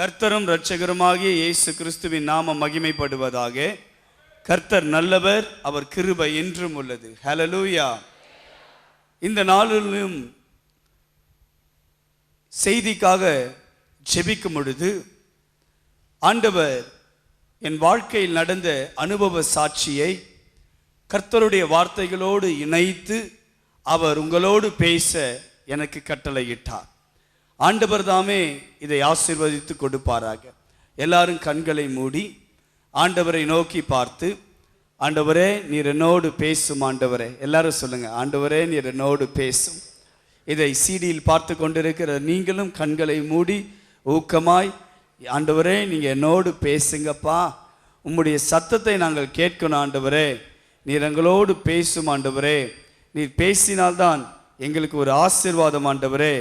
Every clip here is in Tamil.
கர்த்தரும் இரட்சகருமாகிய இயேசு கிறிஸ்துவின் நாமம் மகிமைப்படுவதாக. கர்த்தர் நல்லவர், அவர் கிருபை என்றும் உள்ளது. ஹல்லேலூயா. இந்த நாளிலும் செய்திக்காக ஜெபிக்கும் பொழுது ஆண்டவர் என் வாழ்க்கையில் நடந்த அனுபவ சாட்சியை கர்த்தருடைய வார்த்தைகளோடு இணைத்து அவர் உங்களோடு பேச எனக்கு கட்டளையிட்டார். ஆண்டவர் தாமே இதை ஆசீர்வதித்து கொடுப்பாராக. எல்லாரும் கண்களை மூடி ஆண்டவரை நோக்கி பார்த்து, ஆண்டவரே நீர் என்னோடு பேசும். ஆண்டவரே, எல்லாரும் சொல்லுங்க, ஆண்டவரே நீர் என்னோடு பேசும். இதை சிடியில் பார்த்து கொண்டிருக்கிற நீங்களும் கண்களை மூடி ஊக்கமாய், ஆண்டவரே நீங்க என்னோடு பேசுங்கப்பா, உம்முடைய சத்தத்தை நாங்கள் கேட்கணும். ஆண்டவரே நீர் எங்களோடு பேசும். ஆண்டவரே நீர் பேசினால்தான் எங்களுக்கு ஒரு ஆசீர்வாதம். ஆண்டவரே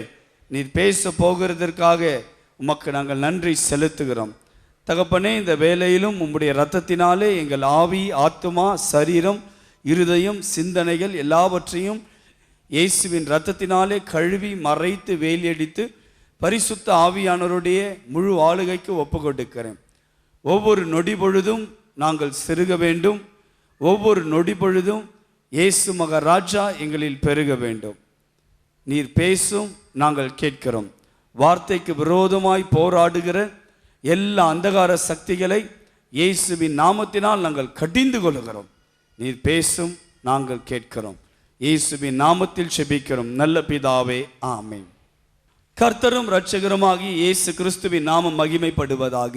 நீர் பேச போகிறதற்காக உமக்கு நாங்கள் நன்றி செலுத்துகிறோம். தகப்பனே, இந்த வேளையிலும் உம்முடைய இரத்தத்தினாலே எங்கள் ஆவி, ஆத்துமா, சரீரம், இருதயம், சிந்தனைகள் எல்லாவற்றையும் இயேசுவின் இரத்தத்தினாலே கழுவி மறைத்து வேலியடித்து பரிசுத்த ஆவியானவருடைய முழு ஆளுகைக்கு ஒப்பு கொடுக்கிறேன். ஒவ்வொரு நொடி பொழுதும் நாங்கள் சிறுக வேண்டும். ஒவ்வொரு நொடி பொழுதும் இயேசு மகாராஜா எங்களில் பெருக வேண்டும். நீர் பேசும், நாங்கள் கேட்கிறோம். வார்த்தைக்கு விரோதமாய் போராடுகிற எல்லா அந்தகார சக்திகளை இயேசுவின் நாமத்தினால் நாங்கள் கடிந்து கொள்கிறோம். நீர் பேசும், நாங்கள் கேட்கிறோம். இயேசுவின் நாமத்தில் செபிக்கிறோம் நல்ல பிதாவே, ஆமென். கர்த்தரும் இரட்சகருமாகிய இயேசு கிறிஸ்துவின் நாமம் மகிமைப்படுவதாக.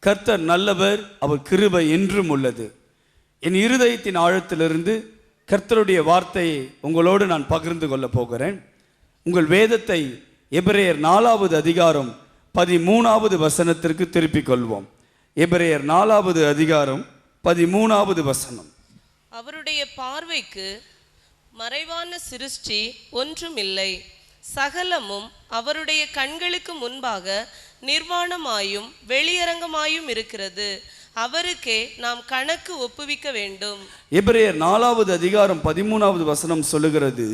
கர்த்தர் நல்லவர், அவர் கிருபை என்றும் உள்ளது. என் இருதயத்தின் ஆழத்திலிருந்து கர்த்தருடைய வார்த்தையை உங்களோடு நான் பகிர்ந்து கொள்ள போகிறேன். உங்கள் வேதத்தை எபிரேயர் 4வது அதிகாரம் 13வது வசனத்திற்கு திருப்பிக் கொள்வோம். எபிரேயர் 4வது அதிகாரம் 13வது வசனம். அவருடைய பார்வைக்கு மறைவான சிருஷ்டி ஒன்றுமில்லை, சகலமும் அவருடைய கண்களுக்கு முன்பாக நிர்வாணமாயும் வெளியரங்கமாயும் இருக்கிறது, அவருக்கே நாம் கணக்கு ஒப்புவிக்க வேண்டும். எபிரேயர் 4வது அதிகாரம் 13வது வசனம் சொல்லுகிறது,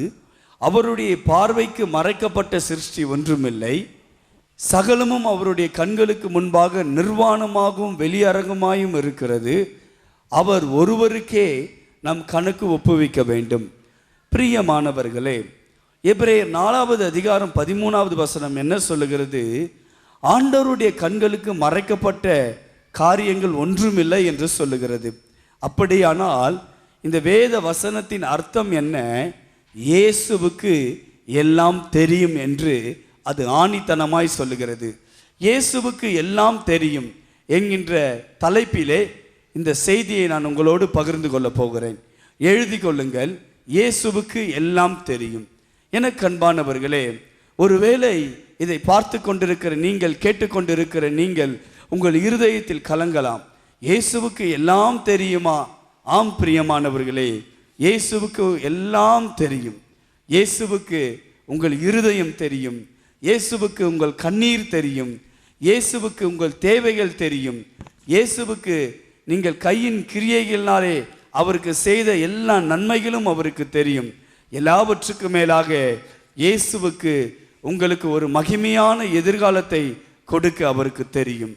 அவருடைய பார்வைக்கு மறைக்கப்பட்ட சிருஷ்டி ஒன்றுமில்லை, சகலமும் அவருடைய கண்களுக்கு முன்பாக நிர்வாணமாகவும் வெளியரங்கமாயும் இருக்கிறது, அவர் ஒருவருக்கே நாம் கணக்கு ஒப்புவிக்க வேண்டும். பிரியமானவர்களே, எபிரேயர் 4வது அதிகாரம் 13வது வசனம் என்ன சொல்லுகிறது? ஆண்டவருடைய கண்களுக்கு மறைக்கப்பட்ட காரியங்கள் ஒன்றுமில்லை என்று சொல்லுகிறது. அப்படியானால் இந்த வேத வசனத்தின் அர்த்தம் என்ன? இயேசுவுக்கு எல்லாம் தெரியும் என்று அது ஆணித்தனமாய் சொல்லுகிறது. இயேசுவுக்கு எல்லாம் தெரியும் என்கின்ற தலைப்பிலே இந்த செய்தியை நான் உங்களோடு பகிர்ந்து கொள்ள போகிறேன். எழுதி கொள்ளுங்கள், இயேசுவுக்கு எல்லாம் தெரியும். எனக்கு அன்பானவர்களே, ஒருவேளை இதை பார்த்து கொண்டிருக்கிற நீங்கள், கேட்டுக்கொண்டிருக்கிற நீங்கள் உங்கள் இருதயத்தில் கலங்கலாம். இயேசுவுக்கு எல்லாம் தெரியுமா? ஆம் பிரியமானவர்களே, இயேசுவுக்கு எல்லாம் தெரியும். இயேசுவுக்கு உங்கள் இருதயம் தெரியும். இயேசுவுக்கு உங்கள் கண்ணீர் தெரியும். இயேசுவுக்கு உங்கள் தேவைகள் தெரியும். இயேசுவுக்கு நீங்கள் கையின் கிரியைகளினாலே அவருக்கு செய்த எல்லா நன்மைகளும் அவருக்கு தெரியும். எல்லாவற்றுக்கும் மேலாக இயேசுவுக்கு உங்களுக்கு ஒரு மகிமையான எதிர்காலத்தை கொடுக்க அவருக்கு தெரியும்.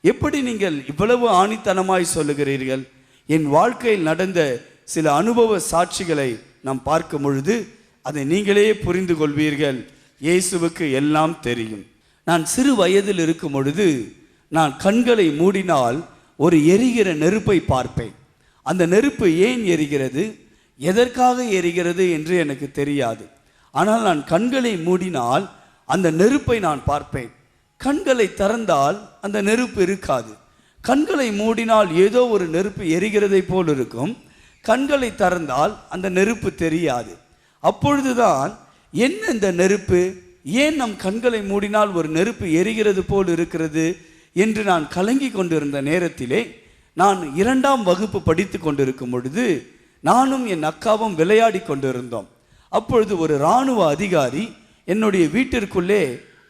எப்படி நீங்கள் இவ்வளவு ஆணித்தனமாய் சொல்லுகிறீர்கள்? என் வாழ்க்கையில் நடந்த சில அனுபவ சாட்சிகளை நாம் பார்க்கும் பொழுது அதை நீங்களே புரிந்து கொள்வீர்கள். இயேசுவுக்கு எல்லாம் தெரியும். நான் சிறு வயதில் இருக்கும் பொழுது நான் கண்களை மூடினால் ஒரு எரிகிற நெருப்பை பார்ப்பேன். அந்த நெருப்பு ஏன் எரிகிறது, எதற்காக எரிகிறது என்று எனக்கு தெரியாது. ஆனால் நான் கண்களை மூடினால் அந்த நெருப்பை நான் பார்ப்பேன். கண்களை திறந்தால் அந்த நெருப்பு இருக்காது. கண்களை மூடினால் ஏதோ ஒரு நெருப்பு எரிகிறதை போல் இருக்கும். கண்களை திறந்தால் அந்த நெருப்பு தெரியாது. அப்பொழுதுதான் என்ன இந்த நெருப்பு, ஏன் நம் கண்களை மூடினால் ஒரு நெருப்பு எரிகிறது போல் இருக்கிறது என்று நான் கலங்கி கொண்டிருந்த நேரத்திலே, நான் 2ஆம் வகுப்பு படித்து கொண்டிருக்கும் பொழுது நானும் என் அக்காவும் விளையாடி கொண்டிருந்தோம். அப்பொழுது ஒரு இராணுவ அதிகாரி என்னுடைய வீட்டிற்குள்ளே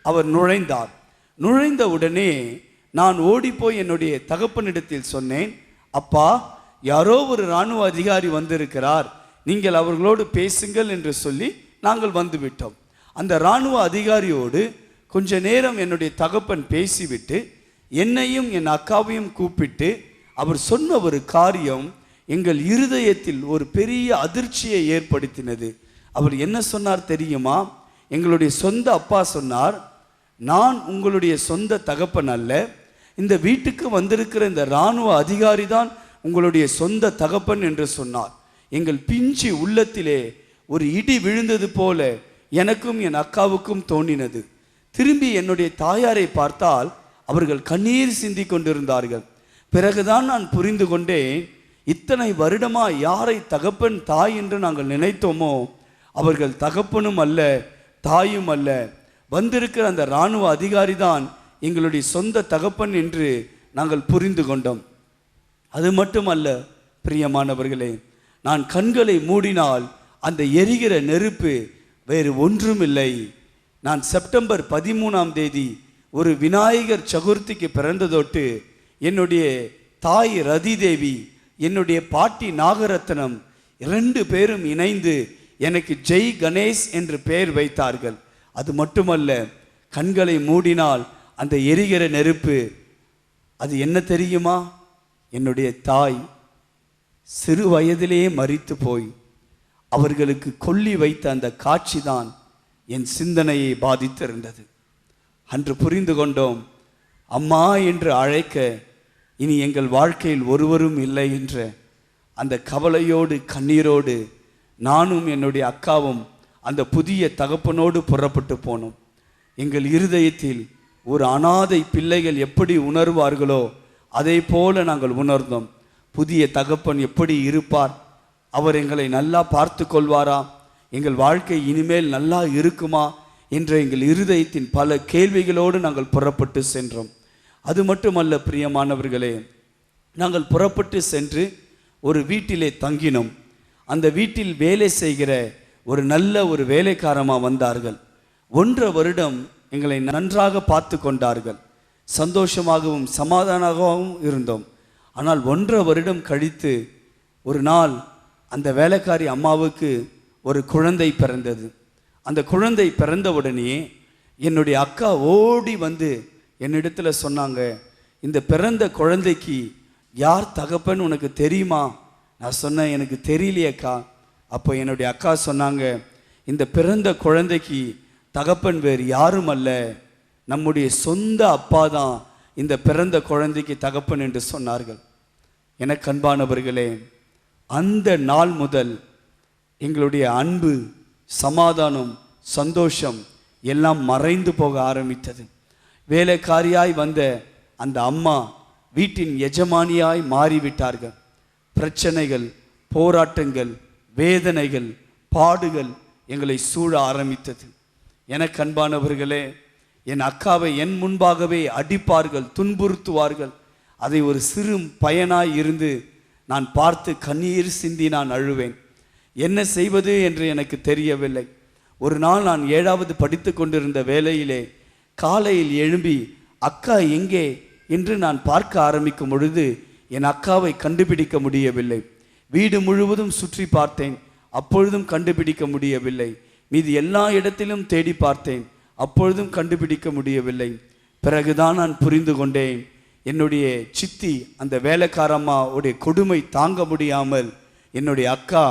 அவர் நுழைந்தார். நுழைந்த உடனே நான் ஓடிப்போய் என்னுடைய தகப்பனிடத்தில் சொன்னேன், அப்பா, யாரோ ஒரு இராணுவ அதிகாரி வந்திருக்கிறார், நீங்கள் அவர்களோடு பேசுங்கள் என்று சொல்லி நாங்கள் வந்துவிட்டோம். அந்த இராணுவ அதிகாரியோடு கொஞ்ச நேரம் என்னுடைய தகப்பன் பேசிவிட்டு என்னையும் என் அக்காவையும் கூப்பிட்டு அவர் சொன்ன ஒரு காரியம் எங்கள் இருதயத்தில் ஒரு பெரிய அதிர்ச்சியை ஏற்படுத்தினது. அவர் என்ன சொன்னார் தெரியுமா? எங்களுடைய சொந்த அப்பா சொன்னார், நான் உங்களுடைய சொந்த தகப்பன் அல்ல, இந்த வீட்டுக்கு வந்திருக்கிற இந்த இராணுவ அதிகாரி தான் உங்களுடைய சொந்த தகப்பன் என்று சொன்னார். எங்கள் பிஞ்சு உள்ளத்திலே ஒரு இடி விழுந்தது போல எனக்கும் என் அக்காவுக்கும் தோன்றினது. திரும்பி என்னுடைய தாயாரை பார்த்தால் அவர்கள் கண்ணீர் சிந்தி கொண்டிருந்தார்கள். பிறகுதான் நான் புரிந்து கொண்டேன், இத்தனை வருடமா யாரை தகப்பன் தாய் என்று நாங்கள் நினைத்தோமோ அவர்கள் தகப்பனும் அல்ல தாயும் அல்ல, வந்திருக்கிற அந்த இராணுவ அதிகாரி தான் எங்களுடைய சொந்த தகப்பன் என்று நாங்கள் புரிந்து கொண்டோம். அது மட்டுமல்ல பிரியமானவர்களே, நான் கண்களை மூடினால் அந்த எரிகிற நெருப்பு வேறு ஒன்றுமில்லை. நான் செப்டம்பர் 13 ஒரு விநாயகர் சதுர்த்திக்கு பிறந்ததொட்டு என்னுடைய தாய் ரதி தேவி, என்னுடைய பாட்டி நாகரத்னம் 2 பேரும் இணைந்து எனக்கு ஜெய் கணேஷ் என்று பெயர் வைத்தார்கள். அது மட்டுமல்ல, கண்களை மூடினால் அந்த எரிகிற நெருப்பு அது என்ன தெரியுமா? என்னுடைய தாய் சிறு வயதிலேயே மரித்து போய் அவர்களுக்கு கொல்லி வைத்த அந்த காட்சி தான் என் சிந்தனையை பாதித்திருந்தது. அன்று புரிந்து கொண்டோம், அம்மா என்று அழைக்க இனி எங்கள் வாழ்க்கையில் ஒருவரும் இல்லை என்ற அந்த கவலையோடு கண்ணீரோடு நானும் என்னுடைய அக்காவும் அந்த புதிய தகப்பனோடு புறப்பட்டு போனோம். எங்கள் இருதயத்தில் ஒரு அனாதை பிள்ளைகள் எப்படி உணர்வார்களோ அதை போல நாங்கள் உணர்ந்தோம். புதிய தகப்பன் எப்படி இருப்பார்? அவர் எங்களை நல்லா பார்த்து கொள்வாரா? எங்கள் வாழ்க்கை இனிமேல் நல்லா இருக்குமா என்ற எங்கள் இருதயத்தின் பல கேள்விகளோடு நாங்கள் புறப்பட்டு சென்றோம். அது மட்டுமல்ல பிரியமானவர்களே, நாங்கள் புறப்பட்டு சென்று ஒரு வீட்டிலே தங்கினோம். அந்த வீட்டில் வேலை செய்கிற ஒரு நல்ல ஒரு வேலைக்காரமாக வந்தார்கள். 1.5 வருடம் எங்களை நன்றாக பார்த்து கொண்டார்கள். சந்தோஷமாகவும் சமாதானமாகவும் இருந்தோம். ஆனால் 1.5 வருடம் கழித்து ஒரு நாள் அந்த வேலைக்காரி அம்மாவுக்கு ஒரு குழந்தை பிறந்தது. அந்த குழந்தை பிறந்தவுடனே என்னுடைய அக்கா ஓடி வந்து என்னிடத்தில் சொன்னாங்க, இந்த பிறந்த குழந்தைக்கு யார் தகப்பன் உனக்கு தெரியுமா? நான் சொன்னேன், எனக்கு தெரியலையக்கா. அப்போ என்னுடைய அக்கா சொன்னாங்க, இந்த பிறந்த குழந்தைக்கு தகப்பன் வேறு யாரும் அல்ல, நம்முடைய சொந்த அப்பா தான் இந்த பிறந்த குழந்தைக்கு தகப்பன் என்று சொன்னார்கள். எனக்கு அன்பானவர்களே, அந்த நாள் முதல் எங்களுடைய அன்பு, சமாதானம், சந்தோஷம் எல்லாம் மறைந்து போக ஆரம்பித்தது. வேலைக்காரியாய் வந்த அந்த அம்மா வீட்டின் எஜமானியாய் மாறிவிட்டார்கள். பிரச்சனைகள், போராட்டங்கள், வேதனைகள், பாடுகள் எங்களை சூழ ஆரம்பித்தது. எனக்கு அன்பானவர்களே, என் அக்காவை என் முன்பாகவே அடிப்பார்கள், துன்புறுத்துவார்கள். அதை ஒரு சிறு பையனாய் இருந்து நான் பார்த்து கண்ணீர் சிந்தி நான் அழுவேன். என்ன செய்வது என்று எனக்கு தெரியவில்லை. ஒரு நாள் நான் 7வது படித்து கொண்டிருந்த வேளையிலே காலையில் எழும்பி அக்கா எங்கே என்று நான் பார்க்க ஆரம்பிக்கும் பொழுது என் அக்காவை கண்டுபிடிக்க முடியவில்லை. வீடு முழுவதும் சுற்றி பார்த்தேன், அப்பொழுதும் கண்டுபிடிக்க முடியவில்லை. மீது எல்லா இடத்திலும் தேடி பார்த்தேன், அப்பொழுதும் கண்டுபிடிக்க முடியவில்லை. பிறகுதான் நான் புரிந்து கொண்டேன், என்னுடைய சித்தி அந்த வேலைக்காரம்மாவுடைய கொடுமை தாங்க முடியாமல் என்னுடைய அக்கா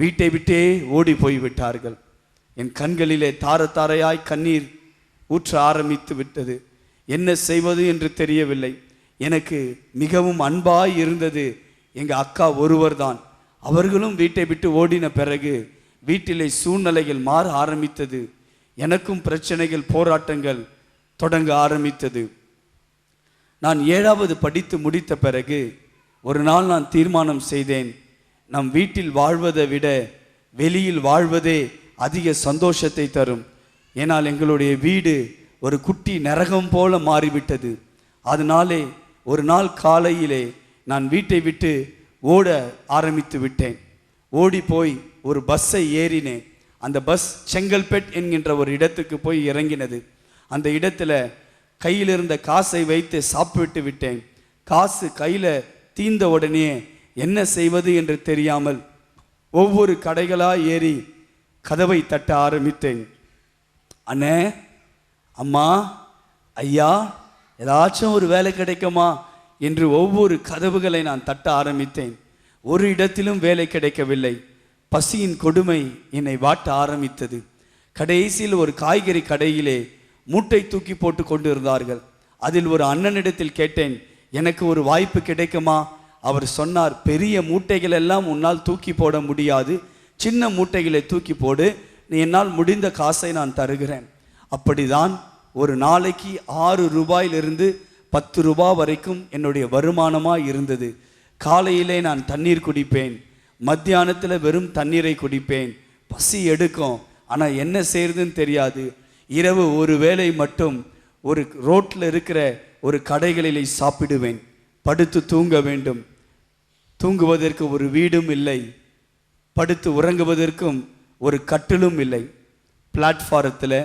வீட்டை விட்டே ஓடி போய்விட்டார்கள். என் கண்களிலே தார தாரையாய் கண்ணீர் ஊற்ற ஆரம்பித்து விட்டது. என்ன செய்வது என்று தெரியவில்லை. எனக்கு மிகவும் அன்பாய் இருந்தது எங்கள் அக்கா ஒருவர் தான். அவர்களும் வீட்டை விட்டு ஓடின பிறகு வீட்டிலே சூழ்நிலைகள் மாற ஆரம்பித்தது. எனக்கும் பிரச்சனைகள், போராட்டங்கள் தொடங்க ஆரம்பித்தது. நான் 7வது படித்து முடித்த பிறகு ஒரு நாள் நான் தீர்மானம் செய்தேன், நம் வீட்டில் வாழ்வதை விட வெளியில் வாழ்வதே அதிக சந்தோஷத்தை தரும். ஏனால் எங்களுடைய வீடு ஒரு குட்டி நரகம் போல மாறிவிட்டது. அதனாலே ஒரு நாள் காலையிலே நான் வீட்டை விட்டு ஓட ஆரம்பித்து விட்டேன். ஓடி போய் ஒரு பஸ்ஸை ஏறினேன். அந்த பஸ் செங்கல்பேட் என்கின்ற ஒரு இடத்துக்கு போய் இறங்கினது. அந்த இடத்துல கையில் இருந்த காசை வைத்து சாப்பிட்டு விட்டேன். காசு கையில் தீர்ந்த உடனே என்ன செய்வது என்று தெரியாமல் ஒவ்வொரு கடைகளாக ஏறி கதவை தட்ட ஆரம்பித்தேன். அண்ணே, அம்மா, ஐயா, ஏதாச்சும் ஒரு வேலை கிடைக்குமா என்று ஒவ்வொரு கதவுகளை நான் தட்ட ஆரம்பித்தேன். ஒரு இடத்திலும் வேலை கிடைக்கவில்லை. பசியின் கொடுமை என்னை வாட்ட ஆரம்பித்தது. கடைசியில் ஒரு காய்கறி கடையிலே மூட்டை தூக்கி போட்டு கொண்டு இருந்தார்கள். அதில் ஒரு அண்ணனிடத்தில் கேட்டேன், எனக்கு ஒரு வாய்ப்பு கிடைக்குமா? அவர் சொன்னார், பெரிய மூட்டைகள் எல்லாம் உன்னால் தூக்கி போட முடியாது, சின்ன மூட்டைகளை தூக்கி போடு, நீ என்னால் முடிந்த காசை நான் தருகிறேன். அப்படிதான் ஒரு நாளைக்கு 6 ரூபாயிலிருந்து 10 ரூபாய் வரைக்கும் என்னுடைய வருமானமாக இருந்தது. காலையிலே நான் தண்ணீர் குடிப்பேன், மத்தியானத்தில் வெறும் தண்ணீரை குடிப்பேன். பசி எடுக்கும், ஆனால் என்ன செய்யறதுன்னு தெரியாது. இரவு ஒரு வேளை மட்டும் ஒரு ரோட்டில் இருக்கிற ஒரு கடைகளிலே சாப்பிடுவேன். படுத்து தூங்க வேண்டும். தூங்குவதற்கு ஒரு வீடும் இல்லை, படுத்து உறங்குவதற்கும் ஒரு கட்டிலும் இல்லை. பிளாட்ஃபாரத்தில்,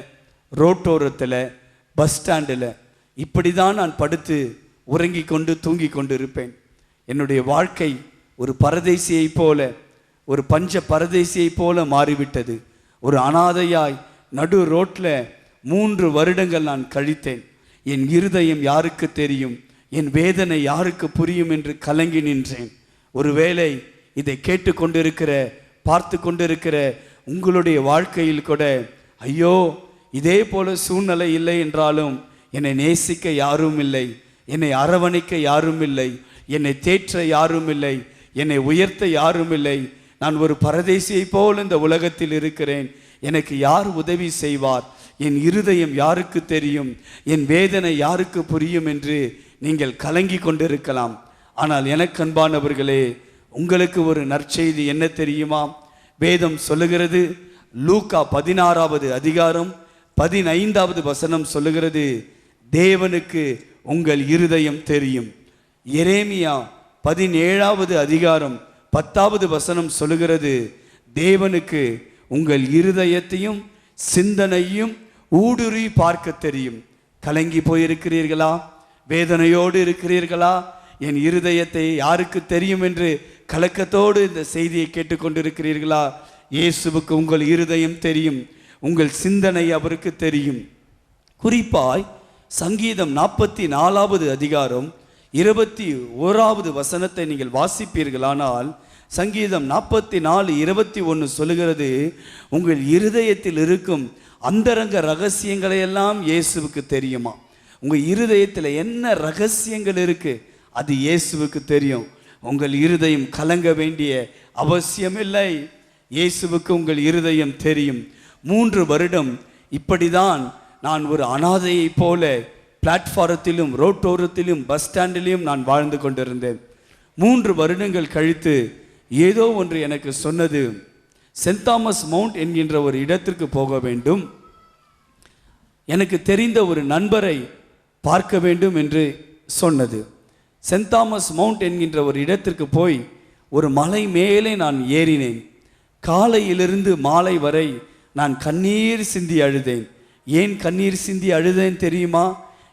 ரோட்டோரத்தில், பஸ் ஸ்டாண்டில் இப்படி தான் நான் படுத்து உறங்கி கொண்டு தூங்கி கொண்டு இருப்பேன். என்னுடைய வாழ்க்கை ஒரு பரதேசியை போல, ஒரு பஞ்ச பரதேசியை போல மாறிவிட்டது. ஒரு அனாதையாய் நடு ரோட்டில் 3 வருடங்கள் நான் கழித்தேன். என் இருதயம் யாருக்கு தெரியும், என் வேதனை யாருக்கு புரியும் என்று கலங்கி நின்றேன். ஒருவேளை இதை கேட்டு கொண்டிருக்கிற, பார்த்து கொண்டிருக்கிற உங்களுடைய வாழ்க்கையில் கூட, ஐயோ இதே போல சூழ்நிலை இல்லை என்றாலும் என்னை நேசிக்க யாரும் இல்லை, என்னை அரவணைக்க யாரும் இல்லை, என்னை தேற்ற யாரும் இல்லை, என்னை உயர்த்த யாரும் இல்லை, நான் ஒரு பரதேசியை போல் இந்த உலகத்தில் இருக்கிறேன், எனக்கு யார் உதவி செய்வார், என் இருதயம் யாருக்கு தெரியும், என் வேதனை யாருக்கு புரியும் என்று நீங்கள் கலங்கி கொண்டிருக்கலாம். ஆனால் எனக்கு அன்பானவர்களே, உங்களுக்கு ஒரு நற்செய்தி என்ன தெரியுமா? வேதம் சொல்லுகிறது, லூக்கா 16வது அதிகாரம் 15வது வசனம் சொல்லுகிறது, தேவனுக்கு உங்கள் இருதயம் தெரியும். எரேமியா 17வது அதிகாரம் 10வது வசனம் சொல்லுகிறது, தேவனுக்கு உங்கள் இருதயத்தையும் சிந்தனையும் ஊடுருவி பார்க்க தெரியும். கலங்கி போயிருக்கிறீர்களா? வேதனையோடு இருக்கிறீர்களா? என் இருதயத்தை யாருக்கு தெரியும் என்று கலக்கத்தோடு இந்த செய்தியை கேட்டுக்கொண்டிருக்கிறீர்களா? இயேசுவுக்கு உங்கள் இருதயம் தெரியும், உங்கள் சிந்தனை அவருக்கு தெரியும். குறிப்பாய் சங்கீதம் 44வது அதிகாரம் 21வது வசனத்தை நீங்கள் வாசிப்பீர்களானால், சங்கீதம் 44:21 சொல்லுகிறது, உங்கள் இருதயத்தில் இருக்கும் அந்தரங்க ரகசியங்களை எல்லாம் இயேசுவுக்கு தெரியுமா? உங்கள் இருதயத்தில் என்ன ரகசியங்கள் இருக்கு, அது இயேசுவுக்கு தெரியும். உங்கள் இருதயம் கலங்க வேண்டிய அவசியமில்லை. இயேசுவுக்கு உங்கள் இருதயம் தெரியும். 3 வருடம் இப்படிதான் நான் ஒரு அனாதையை போல பிளாட்ஃபாரத்திலும், ரோட்டோரத்திலும், பஸ் ஸ்டாண்டிலும் நான் வாழ்ந்து கொண்டிருந்தேன். 3 வருடங்கள் கழித்து ஏதோ ஒன்று எனக்கு சொன்னது, சென்ட் தாமஸ் மவுண்ட் என்கின்ற ஒரு இடத்திற்கு போக வேண்டும், எனக்கு தெரிந்த ஒரு நண்பரை பார்க்க வேண்டும் என்று சொன்னது. சென்ட் தாமஸ் மவுண்ட் என்கின்ற ஒரு இடத்திற்கு போய் ஒரு மலை மேலே நான் ஏறினேன். காலையிலிருந்து மாலை வரை நான் கண்ணீர் சிந்தி அழுதேன். ஏன் கண்ணீர் சிந்தி அழுதேன் தெரியுமா?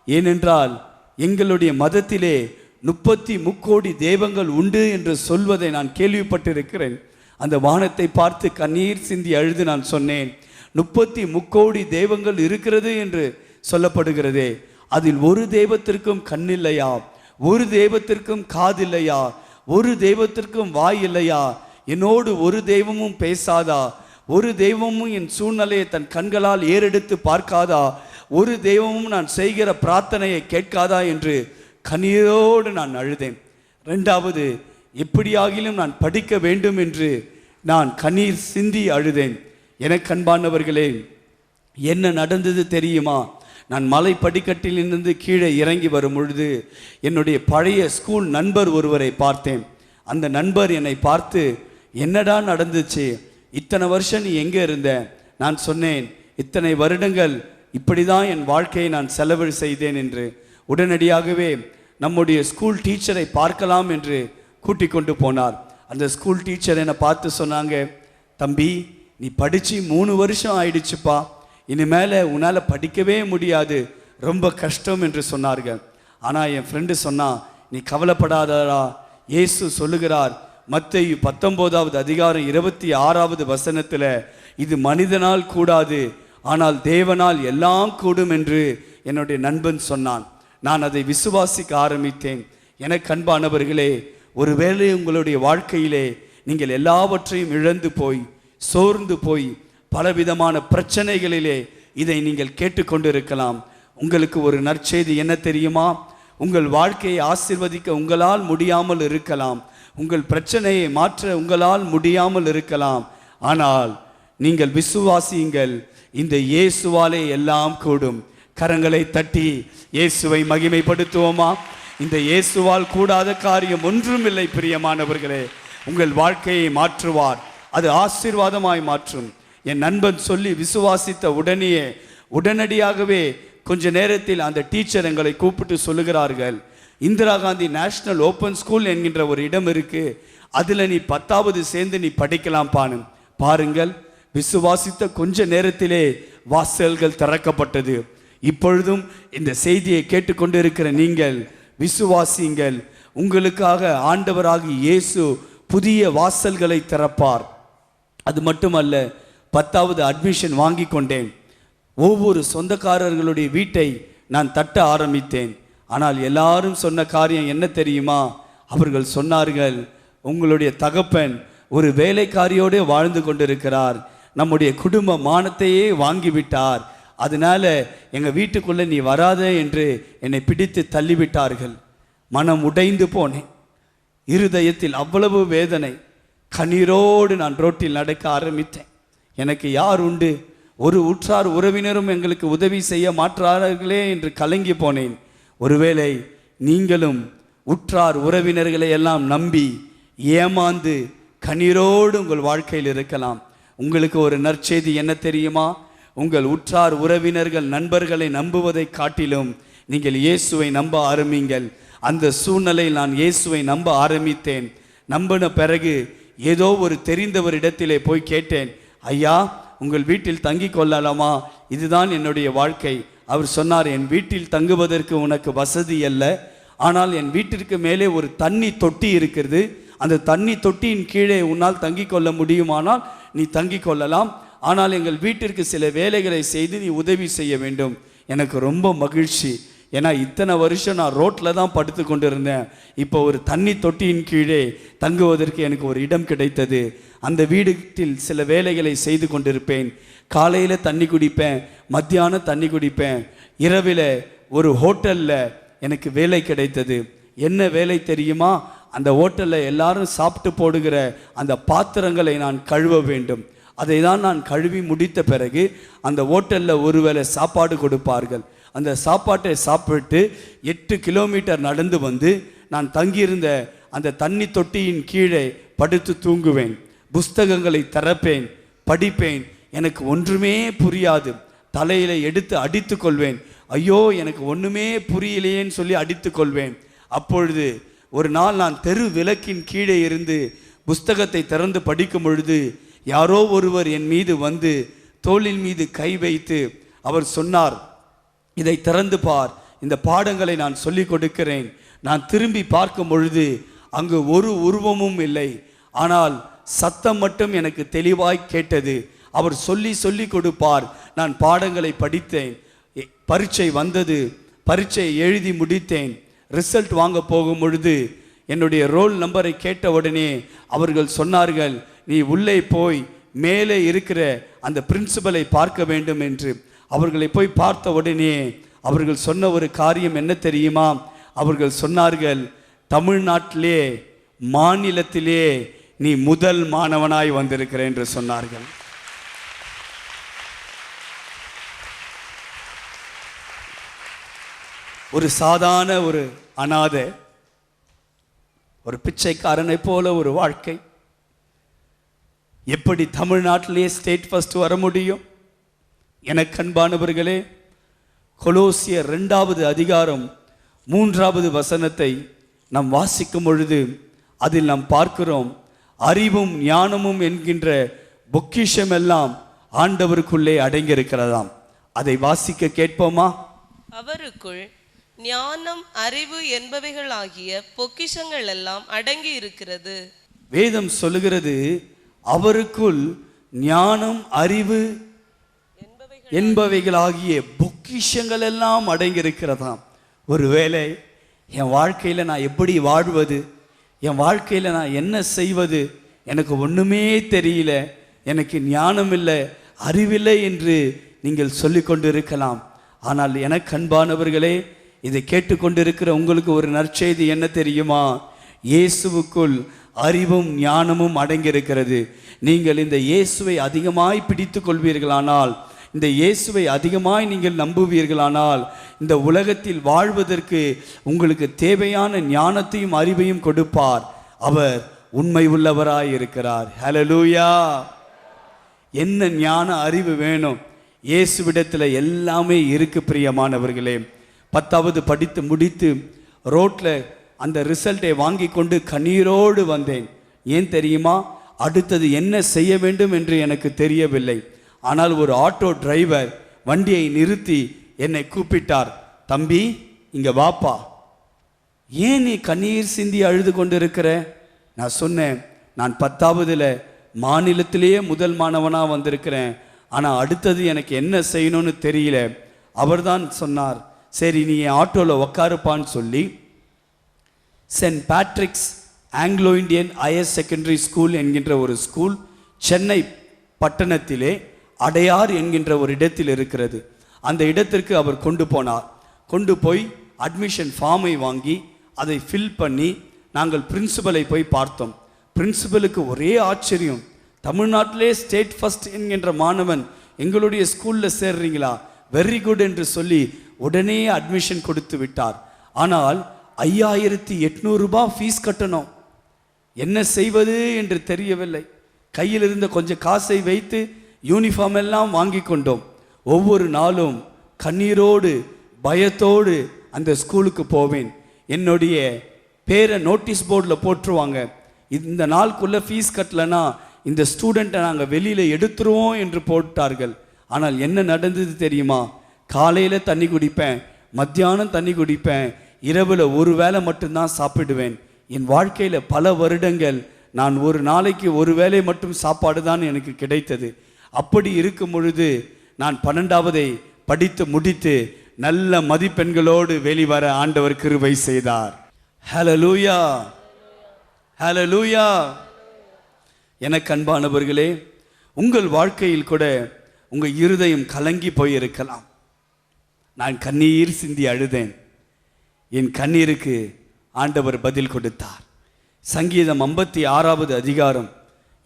ஏனென்றால் எங்களுடைய மதத்திலே 33 கோடி தெய்வங்கள் உண்டு என்று சொல்வதை நான் கேள்விப்பட்டிருக்கிறேன். அந்த வானத்தை பார்த்து கண்ணீர் சிந்தி அழுது நான் சொன்னேன், 33 கோடி தெய்வங்கள் இருக்கிறது என்று சொல்லப்படுகிறதே, அதில் ஒரு தெய்வத்திற்கும் கண்ணில்லையா, ஒரு தெய்வத்திற்கும் காதில்லையா, ஒரு தெய்வத்திற்கும் வாய் இல்லையா, என்னோடு ஒரு தெய்வமும் பேசாதா, ஒரு தெய்வமும் என் சூழ்நிலையை தன் கண்களால் ஏறெடுத்து பார்க்காதா, ஒரு தெய்வமும் நான் செய்கிற பிரார்த்தனையை கேட்காதா என்று கண்ணீரோடு நான் அழுதேன். 2வது, எப்படியாகிலும் நான் படிக்க வேண்டும் என்று நான் கண்ணீர் சிந்தி அழுதேன். எனக்கு அன்பானவர்களே, என்ன நடந்தது தெரியுமா? நான் மலை படிக்கட்டிலிருந்து கீழே இறங்கி வரும் பொழுது என்னுடைய பழைய ஸ்கூல் நண்பர் ஒருவரை பார்த்தேன். அந்த நண்பர் என்னை பார்த்து, என்னடா நடந்துச்சு, இத்தனை வருஷம் நீ எங்கே இருந்த? நான் சொன்னேன், இத்தனை வருடங்கள் இப்படி தான் என் வாழ்க்கையை நான் செலவு செய்தேன் என்று. உடனடியாகவே நம்முடைய ஸ்கூல் டீச்சரை பார்க்கலாம் என்று கூட்டிக் கொண்டு போனார். அந்த ஸ்கூல் டீச்சர் என்னை பார்த்து சொன்னாங்க, தம்பி நீ படித்து 3 வருஷம் ஆயிடுச்சுப்பா, இனிமேல் உன்னால் படிக்கவே முடியாது, ரொம்ப கஷ்டம் என்று சொன்னார்கள். ஆனால் என் ஃப்ரெண்டு சொன்னா, நீ கவலைப்படாதடா, இயேசு சொல்லுகிறார் மத்தேயு 19வது அதிகாரம் 26வது வசனத்தில், இது மனிதனால் கூடாது ஆனால் தேவனால் எல்லாம் கூடும் என்று என்னுடைய நண்பன் சொன்னான். நான் அதை விசுவாசிக்க ஆரம்பித்தேன். எனக்கு அன்பானவர்களே, ஒருவேளை உங்களுடைய வாழ்க்கையிலே நீங்கள் எல்லாவற்றையும் இழந்து போய் சோர்ந்து போய் பலவிதமான பிரச்சனைகளிலே இதை நீங்கள் கேட்டுக்கொண்டிருக்கலாம். உங்களுக்கு ஒரு நற்செய்தி என்ன தெரியுமா? உங்கள் வாழ்க்கையை ஆசீர்வதிக்க உங்களால் முடியாமல் இருக்கலாம், உங்கள் பிரச்சனையை மாற்ற உங்களால் முடியாமல் இருக்கலாம். ஆனால் நீங்கள் விசுவாசியுங்கள், இந்த இயேசுவாலே எல்லாம் கூடும். கரங்களை தட்டி இயேசுவை மகிமைப்படுத்துவோமா? இந்த இயேசுவால் கூடாத காரியம் ஒன்றுமில்லை. பிரியமானவர்களே, உங்கள் வாழ்க்கையை மாற்றுவார், அது ஆசீர்வாதமாய் மாற்றும். என் நண்பன் சொல்லி விசுவாசித்த உடனடியாகவே கொஞ்ச நேரத்தில் அந்த டீச்சர் எங்களை கூப்பிட்டு சொல்லுகிறார்கள், Indira Gandhi national open school என்கின்ற ஒரு இடம் இருக்கு, அதுல நீ 10வது சேர்ந்து நீ படிக்கலாம் பானு. பாருங்கள், விசுவாசித்த கொஞ்ச நேரத்திலே வாசல்கள் திறக்கப்பட்டது. இப்பொழுதும் இந்த செய்தியை கேட்டுக்கொண்டிருக்கிற நீங்கள் விசுவாசியுங்கள், உங்களுக்காக ஆண்டவராகி இயேசு புதிய வாசல்களை திறப்பார். அது மட்டுமல்ல, 10வது அட்மிஷன் வாங்கி கொண்டேன். ஒவ்வொரு சொந்தக்காரர்களுடைய வீட்டை நான் தட்ட ஆரம்பித்தேன். ஆனால் எல்லாரும் சொன்ன காரியம் என்ன தெரியுமா? அவர்கள் சொன்னார்கள், உங்களுடைய தகப்பன் ஒரு வேலைக்காரியோடு வாழ்ந்து கொண்டிருக்கிறார், நம்முடைய குடும்ப மானத்தையே வாங்கிவிட்டார், அதனால எங்கள் வீட்டுக்குள்ளே நீ வராதே என்று என்னை பிடித்து தள்ளிவிட்டார்கள். மனம் உடைந்து போனேன். இருதயத்தில் அவ்வளவு வேதனை. கண்ணீரோடு நான் ரோட்டில் நடக்க ஆரம்பித்தேன். எனக்கு யார் உண்டு? ஒரு உற்றார் உறவினரும் எங்களுக்கு உதவி செய்ய மாற்றார்களே என்று கலங்கி போனேன். ஒருவேளை நீங்களும் உற்றார் உறவினர்களை எல்லாம் நம்பி ஏமாந்து கண்ணீரோடு உங்கள் வாழ்க்கையில் இருக்கலாம். உங்களுக்கு ஒரு நற்செய்தி என்ன தெரியுமா? உங்கள் உற்றார் உறவினர்கள் நண்பர்களை நம்புவதை காட்டிலும் நீங்கள் இயேசுவை நம்ப ஆரம்பிங்கள். அந்த சூழ்நிலையில் நான் இயேசுவை நம்ப ஆரம்பித்தேன். நம்பின பிறகு ஏதோ ஒரு தெரிந்தவரிடத்திலே போய் கேட்டேன், ஐயா, உங்கள் வீட்டில் தங்கி கொள்ளலாமா? இதுதான் என்னுடைய வாழ்க்கை. அவர் சொன்னார், என் வீட்டில் தங்குவதற்கு உனக்கு வசதி அல்ல, ஆனால் என் வீட்டிற்கு மேலே ஒரு தண்ணி தொட்டி இருக்கிறது, அந்த தண்ணி தொட்டியின் கீழே உன்னால் தங்கி கொள்ள முடியுமானால் நீ தங்கி கொள்ளலாம், ஆனால் எங்கள் வீட்டிற்கு சில வேலைகளை செய்து நீ உதவி செய்ய வேண்டும். எனக்கு ரொம்ப மகிழ்ச்சி. ஏன்னா இத்தனை வருஷம் நான் ரோட்டில் தான் படுத்து கொண்டு இருந்தேன். இப்போ ஒரு தண்ணி தொட்டியின் கீழே தங்குவதற்கு எனக்கு ஒரு இடம் கிடைத்தது. அந்த வீட்டில் சில வேலைகளை செய்து கொண்டிருப்பேன். காலையில் தண்ணி குடிப்பேன், மத்தியானம் தண்ணி குடிப்பேன், இரவில் ஒரு ஹோட்டலில் எனக்கு வேலை கிடைத்தது. என்ன வேலை தெரியுமா? அந்த ஹோட்டலில் எல்லாரும் சாப்பிட்டு போடுகிற அந்த பாத்திரங்களை நான் கழுவ வேண்டும். அதை தான் நான் கழுவி முடித்த பிறகு அந்த ஹோட்டலில் ஒருவேளை சாப்பாடு கொடுப்பார்கள். அந்த சாப்பாட்டை சாப்பிட்டு 8 கிலோமீட்டர் நடந்து வந்து நான் தங்கியிருந்த அந்த தண்ணி தொட்டியின் கீழே படுத்து தூங்குவேன். புஸ்தகங்களை திறப்பேன், படிப்பேன். எனக்கு ஒன்றுமே புரியாது. தலையில் எடுத்து அடித்து கொள்வேன். ஐயோ, எனக்கு ஒன்றுமே புரியலையேன்னு சொல்லி அடித்து கொள்வேன். அப்பொழுது ஒரு நாள் நான் தெரு விளக்கின் கீழே இருந்து புஸ்தகத்தை திறந்து படிக்கும் பொழுது யாரோ ஒருவர் என் மீது வந்து தோளின் மீது கை வைத்து அவர் சொன்னார், இதை திறந்து பார், இந்த பாடங்களை நான் சொல்லிக் கொடுக்கிறேன். நான் திரும்பி பார்க்கும் பொழுது அங்கு ஒரு உருவமும் இல்லை, ஆனால் சத்தம் மட்டும் எனக்கு தெளிவாய் கேட்டது. அவர் சொல்லி கொடுப்பார். நான் பாடங்களை படித்தேன். பரீட்சை வந்தது, பரீட்சை எழுதி முடித்தேன். ரிசல்ட் வாங்க போகும் பொழுது என்னுடைய ரோல் நம்பரை கேட்ட உடனே அவர்கள் சொன்னார்கள், நீ உள்ளே போய் மேலே இருக்கிற அந்த பிரின்சிபலை பார்க்க வேண்டும் என்று. அவர்களை போய் பார்த்த உடனே அவர்கள் சொன்ன ஒரு காரியம் என்ன தெரியுமா? அவர்கள் சொன்னார்கள், தமிழ்நாட்டிலே மாநிலத்திலே நீ முதல் மாணவனாய் வந்திருக்கிற என்று சொன்னார்கள். ஒரு சாதாரண ஒரு அனாதை, ஒரு பிச்சைக்காரனை போல ஒரு வாழ்க்கை. எப்படி தமிழ்நாட்டிலேயே ஸ்டேட் ஃபர்ஸ்ட் வர முடியும்? எனக்கு அன்பானவர்களே, கொலோசியர் 2வது அதிகாரம் 3வது வசனத்தை நாம் வாசிக்கும் பொழுது அதில் நாம் பார்க்கிறோம், அறிவும் ஞானமும் என்கின்ற பொக்கிஷம் எல்லாம் ஆண்டவருக்குள்ளே அடங்கியிருக்கிறதாம். அதை வாசிக்க கேட்போமா? அவருக்குள் ஞானம் அறிவு என்பவைகளாகிய பொக்கிஷங்கள் எல்லாம் அடங்கி இருக்கிறது. வேதம் சொல்லுகிறது, அவருக்குள் ஞானம் அறிவு என்பவைகளாகிய பொக்கிஷங்கள் எல்லாம் அடங்கி இருக்கிறதாம். ஒருவேளை என் வாழ்க்கையில் நான் எப்படி வாழ்வது, என் வாழ்க்கையில் நான் என்ன செய்வது, எனக்கு ஒன்றுமே தெரியல, எனக்கு ஞானம் இல்லை, அறிவில்லை என்று நீங்கள் சொல்லி கொண்டு இருக்கலாம். ஆனால் எனக்கு அன்பானவர்களே, இதை கேட்டுக்கொண்டிருக்கிற உங்களுக்கு ஒரு நற்செய்தி என்ன தெரியுமா? இயேசுவுக்குள் அறிவும் ஞானமும் அடங்கியிருக்கிறது. நீங்கள் இந்த இயேசுவை அதிகமாய் பிடித்து கொள்வீர்களானால், இந்த இயேசுவை அதிகமாய் நீங்கள் நம்புவீர்களானால், இந்த உலகத்தில் வாழ்வதற்கு உங்களுக்கு தேவையான ஞானத்தையும் அறிவையும் கொடுப்பார். அவர் உண்மை உள்ளவராய் இருக்கிறார். ஹல்லேலூயா! என்ன ஞான அறிவு வேணும்? இயேசுவிடத்தில் எல்லாமே இருக்கு பிரியமானவர்களே. 10வது படித்து முடித்து ரோட்டில் அந்த ரிசல்ட்டை வாங்கி கொண்டு கண்ணீரோடு வந்தேன். ஏன் தெரியுமா? அடுத்தது என்ன செய்ய வேண்டும் என்று எனக்கு தெரியவில்லை. ஆனால் ஒரு ஆட்டோ டிரைவர் வண்டியை நிறுத்தி என்னை கூப்பிட்டார். தம்பி, இங்கே வாப்பா. ஏன் நீ கண்ணீர் சிந்தி அழுது கொண்டு இருக்கிற? நான் சொன்னேன், நான் 10வதுல மாநிலத்திலேயே முதல் மாணவனாக வந்திருக்கிறேன். ஆனால் அடுத்தது எனக்கு என்ன செய்யணும்னு தெரியல. அவர்தான் சொன்னார், சரி நீ என் ஆட்டோவில் உக்காருப்பான்னு சொல்லி Saint Patrick's Anglo Indian higher secondary school என்கின்ற ஒரு ஸ்கூல் சென்னை பட்டணத்திலே அடையார் என்கின்ற ஒரு இடத்தில் இருக்கிறது. அந்த இடத்திற்கு அவர் கொண்டு போனார். கொண்டு போய் அட்மிஷன் ஃபார்மை வாங்கி அதை ஃபில் பண்ணி நாங்கள் பிரின்சிபலை போய் பார்த்தோம். பிரின்சிபலுக்கு ஒரே ஆச்சரியம், தமிழ்நாட்டிலே ஸ்டேட் ஃபர்ஸ்ட் என்கின்ற மாணவன் எங்களுடைய ஸ்கூலில் சேர்றீங்களா, வெரி குட் என்று சொல்லி உடனே அட்மிஷன் கொடுத்து விட்டார். ஆனால் 5800 ரூபாய் ஃபீஸ் கட்டணும். என்ன செய்வது என்று தெரியவில்லை. கையில் இருந்த கொஞ்சம் காசை வைத்து யூனிஃபார்ம் எல்லாம் வாங்கி கொண்டோம். ஒவ்வொரு நாளும் கண்ணீரோடு பயத்தோடு அந்த ஸ்கூலுக்கு போவேன். என்னுடைய பேரை நோட்டீஸ் போர்டில் போட்டுருவாங்க, இந்த நாளுக்குள்ளே ஃபீஸ் கட்டலைன்னா இந்த ஸ்டூடெண்ட்டை நாங்கள் வெளியில் எடுத்துருவோம் என்று போட்டார்கள். ஆனால் என்ன நடந்தது தெரியுமா? காலையில் தண்ணி குடிப்பேன், மத்தியானம் தண்ணி குடிப்பேன், இரவில் ஒரு வேளை மட்டும்தான் சாப்பிடுவேன். என் வாழ்க்கையில் பல வருடங்கள் நான் ஒரு நாளைக்கு ஒரு வேளை மட்டும் சாப்பாடு தான் எனக்கு கிடைத்தது. அப்படி இருக்கும் பொழுது நான் 12வதை படித்து முடித்து நல்ல மதிப்பெண்களோடு வெளிவர ஆண்டவர் கிருபை செய்தார். ஹல்லேலூயா, ஹல்லேலூயா. எனக்கு அன்பானவர்களே, உங்கள் வாழ்க்கையில் கூட உங்கள் இருதயம் கலங்கி போயிருக்கலாம். நான் கண்ணீர் சிந்தி அழுதேன். என் கண்ணீருக்கு ஆண்டவர் பதில் கொடுத்தார். சங்கீதம் 56வது அதிகாரம்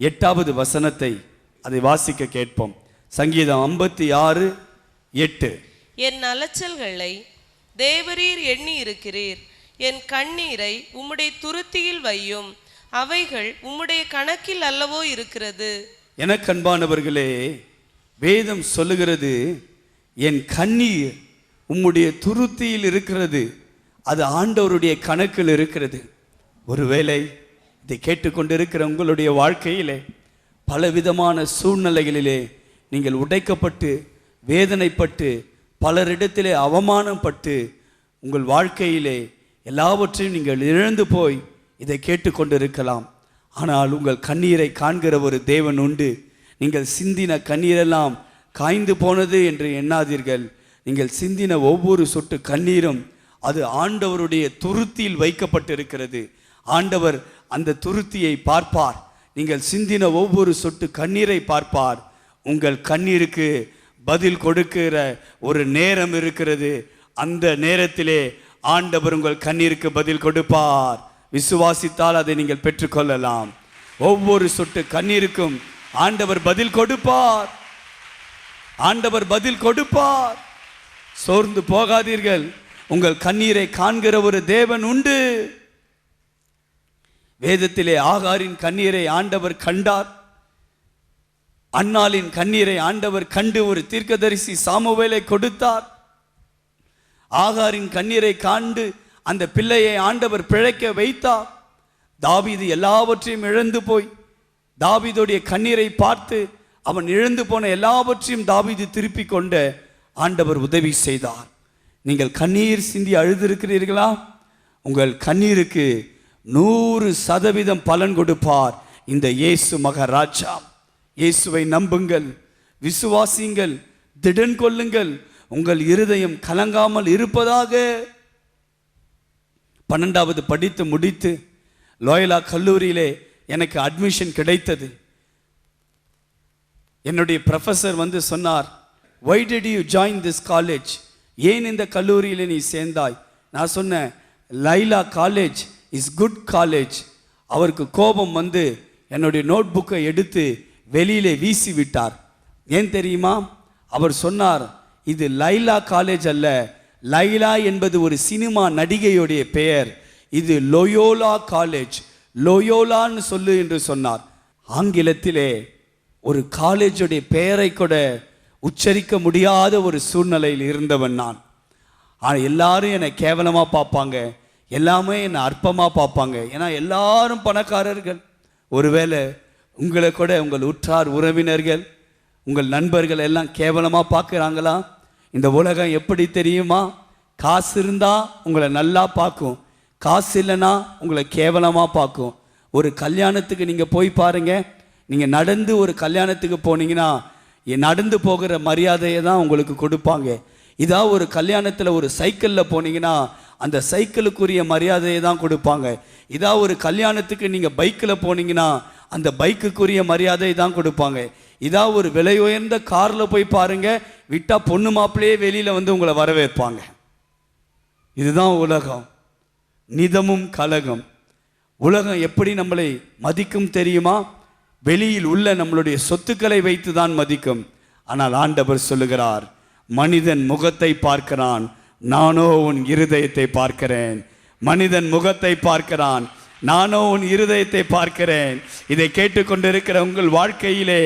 8வது வசனத்தை அதை வாசிக்க கேட்போம். சங்கீதம் 56:8. என் அலைச்சல்களை தேவரீர் எண்ணி இருக்கிறீர், என் கண்ணீரை உம்முடைய துருத்தியில் வையும், அவைகள் உம்முடைய கணக்கில் அல்லவோ இருக்கிறது. எனக்கு அன்பானவர்களே, வேதம் சொல்லுகிறது, என் கண்ணீர் உம்முடைய துருத்தியில் இருக்கிறது, அது ஆண்டவருடைய கணக்கில் இருக்கிறது. ஒருவேளை இதை கேட்டுக்கொண்டிருக்கிற உங்களுடைய வாழ்க்கையிலே பலவிதமான சூழ்நிலைகளிலே நீங்கள் உடைக்கப்பட்டு வேதனைப்பட்டு பலரிடத்திலே அவமானப்பட்டு உங்கள் வாழ்க்கையிலே எல்லாவற்றையும் நீங்கள் இழந்து போய் இதை கேட்டுக்கொண்டிருக்கலாம். ஆனால் உங்கள் கண்ணீரை காண்கிற ஒரு தேவன் உண்டு. நீங்கள் சிந்தின கண்ணீரெல்லாம் காய்ந்து போனது என்று எண்ணாதீர்கள். நீங்கள் சிந்தின ஒவ்வொரு சொட்டு கண்ணீரும் அது ஆண்டவருடைய துருத்தியில் வைக்கப்பட்டிருக்கிறது. ஆண்டவர் அந்த துருத்தியை பார்ப்பார். நீங்கள் சிந்தின ஒவ்வொரு சொட்டு கண்ணீரை பார்ப்பார். உங்கள் கண்ணீருக்கு பதில் கொடுக்கிற ஒரு நேரம் இருக்கிறது. அந்த நேரத்திலே ஆண்டவர் உங்கள் கண்ணீருக்கு பதில் கொடுப்பார். விசுவாசித்தால் அதை நீங்கள் பெற்றுக்கொள்ளலாம். ஒவ்வொரு சொட்டு கண்ணீருக்கும் ஆண்டவர் பதில் கொடுப்பார். ஆண்டவர் பதில் கொடுப்பார். சோர்ந்து போகாதீர்கள். உங்கள் கண்ணீரை காண்கிற ஒரு தேவன் உண்டு. வேதத்திலே ஆகாரின் கண்ணீரை ஆண்டவர் கண்டார். அன்னாளின் கண்ணீரை ஆண்டவர் கண்டு ஒரு தீர்க்கதரிசி சாமுவேலை கொடுத்தார். ஆகாரின் கண்ணீரை காண்டு அந்த பிள்ளையை ஆண்டவர் பிழைக்க வைத்தார். தாவீது எல்லாவற்றையும் இழந்து போய் தாவீதுடைய கண்ணீரை பார்த்து அவன் இழந்து போன எல்லாவற்றையும் தாவீது திருப்பி கொண்ட ஆண்டவர் உதவி செய்தார். நீங்கள் கண்ணீர் சிந்தி அழுதிருக்கிறீர்களா? உங்கள் கண்ணீருக்கு 100% பலன் கொடுப்பார் இந்த இயேசு மகாராஜா. இயேசுவை நம்புங்கள், விசுவாசிங்கள், திடன் கொள்ளுங்கள். உங்கள் இருதயம் கலங்காமல் இருப்பதாக. 12வது படித்து முடித்து லோயலா கல்லூரியிலே எனக்கு அட்மிஷன் கிடைத்தது. என்னுடைய ப்ரொஃபஸர் வந்து சொன்னார், why did you join this college? ஏன் இந்த கல்லூரியில் நீ சேர்ந்தாய்? நான் சொன்னேன், Laila college is good college. அவருக்கு கோபம் வந்து என்னுடைய நோட் புக்கை எடுத்து வெளியிலே வீசி விட்டார். ஏன் தெரியுமா? அவர் சொன்னார், இது லைலா காலேஜ் அல்ல, லைலா என்பது ஒரு சினிமா நடிகையுடைய பெயர், இது லோயோலா காலேஜ், லோயோலான்னு சொல்லு என்று சொன்னார். ஆங்கிலத்திலே ஒரு காலேஜுடைய பெயரை கூட உச்சரிக்க முடியாத ஒரு சூழ்நிலையில் இருந்தவன் நான். ஆனால் எல்லாரும் என்னை கேவலமாக பார்ப்பாங்க, எல்லாமே என்னை அற்பமாக பார்ப்பாங்க. ஏன்னா எல்லாரும் பணக்காரர்கள். ஒருவேளை உங்களை கூட உங்கள் உற்றார் உறவினர்கள், உங்கள் நண்பர்கள் எல்லாம் கேவலமாக பார்க்குறாங்களா? இந்த உலகம் எப்படி தெரியுமா? காசு இருந்தால் உங்களை நல்லா பார்க்கும், காசு இல்லைன்னா உங்களை கேவலமாக பார்க்கும். ஒரு கல்யாணத்துக்கு நீங்கள் போய் பாருங்கள், நீங்கள் நடந்து ஒரு கல்யாணத்துக்கு போனீங்கன்னா நடந்து போகிற மரியாதையை தான் உங்களுக்கு கொடுப்பாங்க. இதாக ஒரு கல்யாணத்தில் ஒரு சைக்கிளில் போனீங்கன்னா அந்த சைக்கிளுக்குரிய மரியாதையை தான் கொடுப்பாங்க. இதாக ஒரு கல்யாணத்துக்கு நீங்கள் பைக்கில் போனீங்கன்னா அந்த பைக்குக்குரிய மரியாதையை தான் கொடுப்பாங்க. இதாக ஒரு விலை உயர்ந்த காரில் போய் பாருங்கள், விட்டால் பொண்ணு மாப்பிள்ளையே வெளியில் வந்து உங்களை வரவேற்பாங்க. இதுதான் உலகம், நிதமும் கலகம். உலகம் எப்படி நம்மளை மதிக்கும் தெரியுமா? வெளியில் உள்ள நம்மளுடைய சொத்துக்களை வைத்து தான் மதிக்கும். ஆனால் ஆண்டவர் சொல்லுகிறார், மனிதன் முகத்தை பார்க்கிறான், நானோ உன் இருதயத்தை பார்க்கிறேன். மனிதன் முகத்தை பார்க்கிறான், நானோ உன் இருதயத்தை பார்க்கிறேன். இதை கேட்டுக்கொண்டிருக்கிற உங்கள் வாழ்க்கையிலே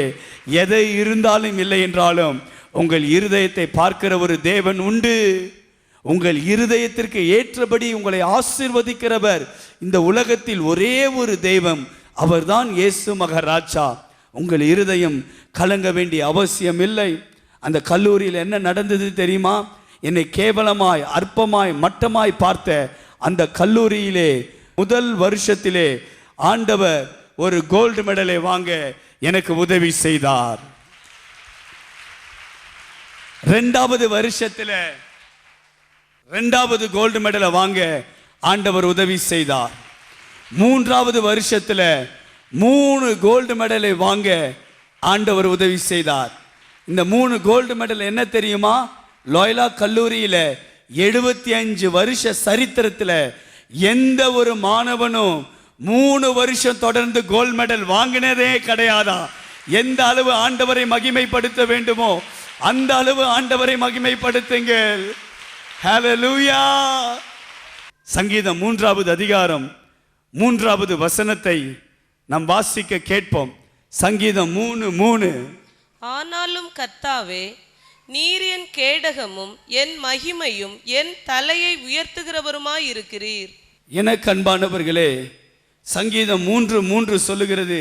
எதை இருந்தாலும் இல்லை என்றாலும் உங்கள் இருதயத்தை பார்க்கிற ஒரு தேவன் உண்டு. உங்கள் இருதயத்திற்கு ஏற்றபடி உங்களை ஆசீர்வதிக்கிறவர் இந்த உலகத்தில் ஒரே ஒரு தெய்வம், அவர்தான் இயேசு மகாராஜா. உங்கள் இருதயம் கலங்க வேண்டிய அவசியம் இல்லை. அந்த கல்லூரியில் என்ன நடந்தது தெரியுமா? என்னை கேவலமாய் அற்பமாய் மட்டமாய் பார்த்த அந்த கல்லூரியிலே முதல் வருஷத்திலே ஆண்டவர் ஒரு கோல்டு மெடலை வாங்க எனக்கு உதவி செய்தார். 2வது வருஷத்தில் 2வது கோல்டு மெடலை வாங்க ஆண்டவர் உதவி செய்தார். 3வது வருஷத்தில் 3 கோல்டு மெடலை வாங்க ஆண்டவர் உதவி செய்தார். இந்த 3 கோல்டு மெடல் என்ன தெரியுமா? லோயலா கல்லூரியில் 75 வருஷ சரித்திரத்தில் எந்த ஒரு மாணவனும் 3 வருஷம் தொடர்ந்து கோல்டு மெடல் வாங்கினதே கிடையாதா? எந்த அளவு ஆண்டவரை மகிமைப்படுத்த வேண்டுமோ அந்த அளவு ஆண்டவரை மகிமைப்படுத்துங்கள். ஹல்லேலூயா. சங்கீதம் 3வது அதிகாரம் 3வது வசனத்தை நாம் வாசிக்க கேட்போம். சங்கீதம் 3:3. ஆனாலும் கர்த்தாவே, நீர் என் கேடகமும் என் மகிமையும் என் தலையை உயர்த்துகிறவருமாய் இருக்கிறீர். எனக்கு அன்பானவர்களே, சங்கீதம் 3:3 சொல்லுகிறது,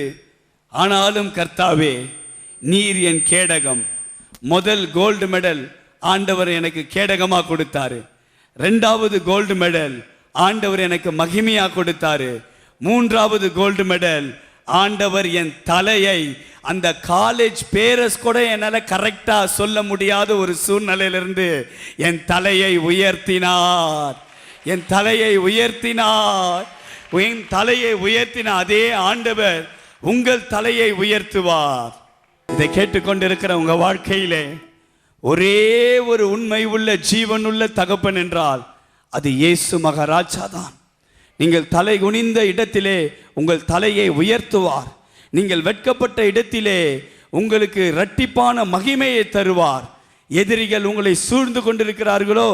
ஆனாலும் கர்த்தாவே நீர் என் கேடகம். முதல் கோல்டு மெடல் ஆண்டவர் எனக்கு கேடகமா கொடுத்தாரு. 2வது கோல்டு மெடல் ஆண்டவர் எனக்கு மகிமையா கொடுத்தாரு. 3வது கோல்டு மெடல் ஆண்டவர் என் தலையை, அந்த காலேஜ் பேரஸ் கூட என்னால் கரெக்டா சொல்ல முடியாத ஒரு சூழ்நிலையிலிருந்து என் தலையை உயர்த்தினார். என் தலையை உயர்த்தினார். என் தலையை உயர்த்தின அதே ஆண்டவர் உங்கள் தலையை உயர்த்துவார். இதை கேட்டுக்கொண்டிருக்கிற உங்க வாழ்க்கையிலே ஒரே ஒரு உண்மை உள்ள ஜீவனுள்ள தகப்பன் என்றால் அது இயேசு மகாராஜா தான். நீங்கள் தலை குனிந்த இடத்திலே உங்கள் தலையை உயர்த்துவார். நீங்கள் வெட்கப்பட்ட இடத்திலே உங்களுக்கு இரட்டிப்பான மகிமையை தருவார். எதிரிகள் உங்களை சூழ்ந்து கொண்டிருக்கிறார்களோ,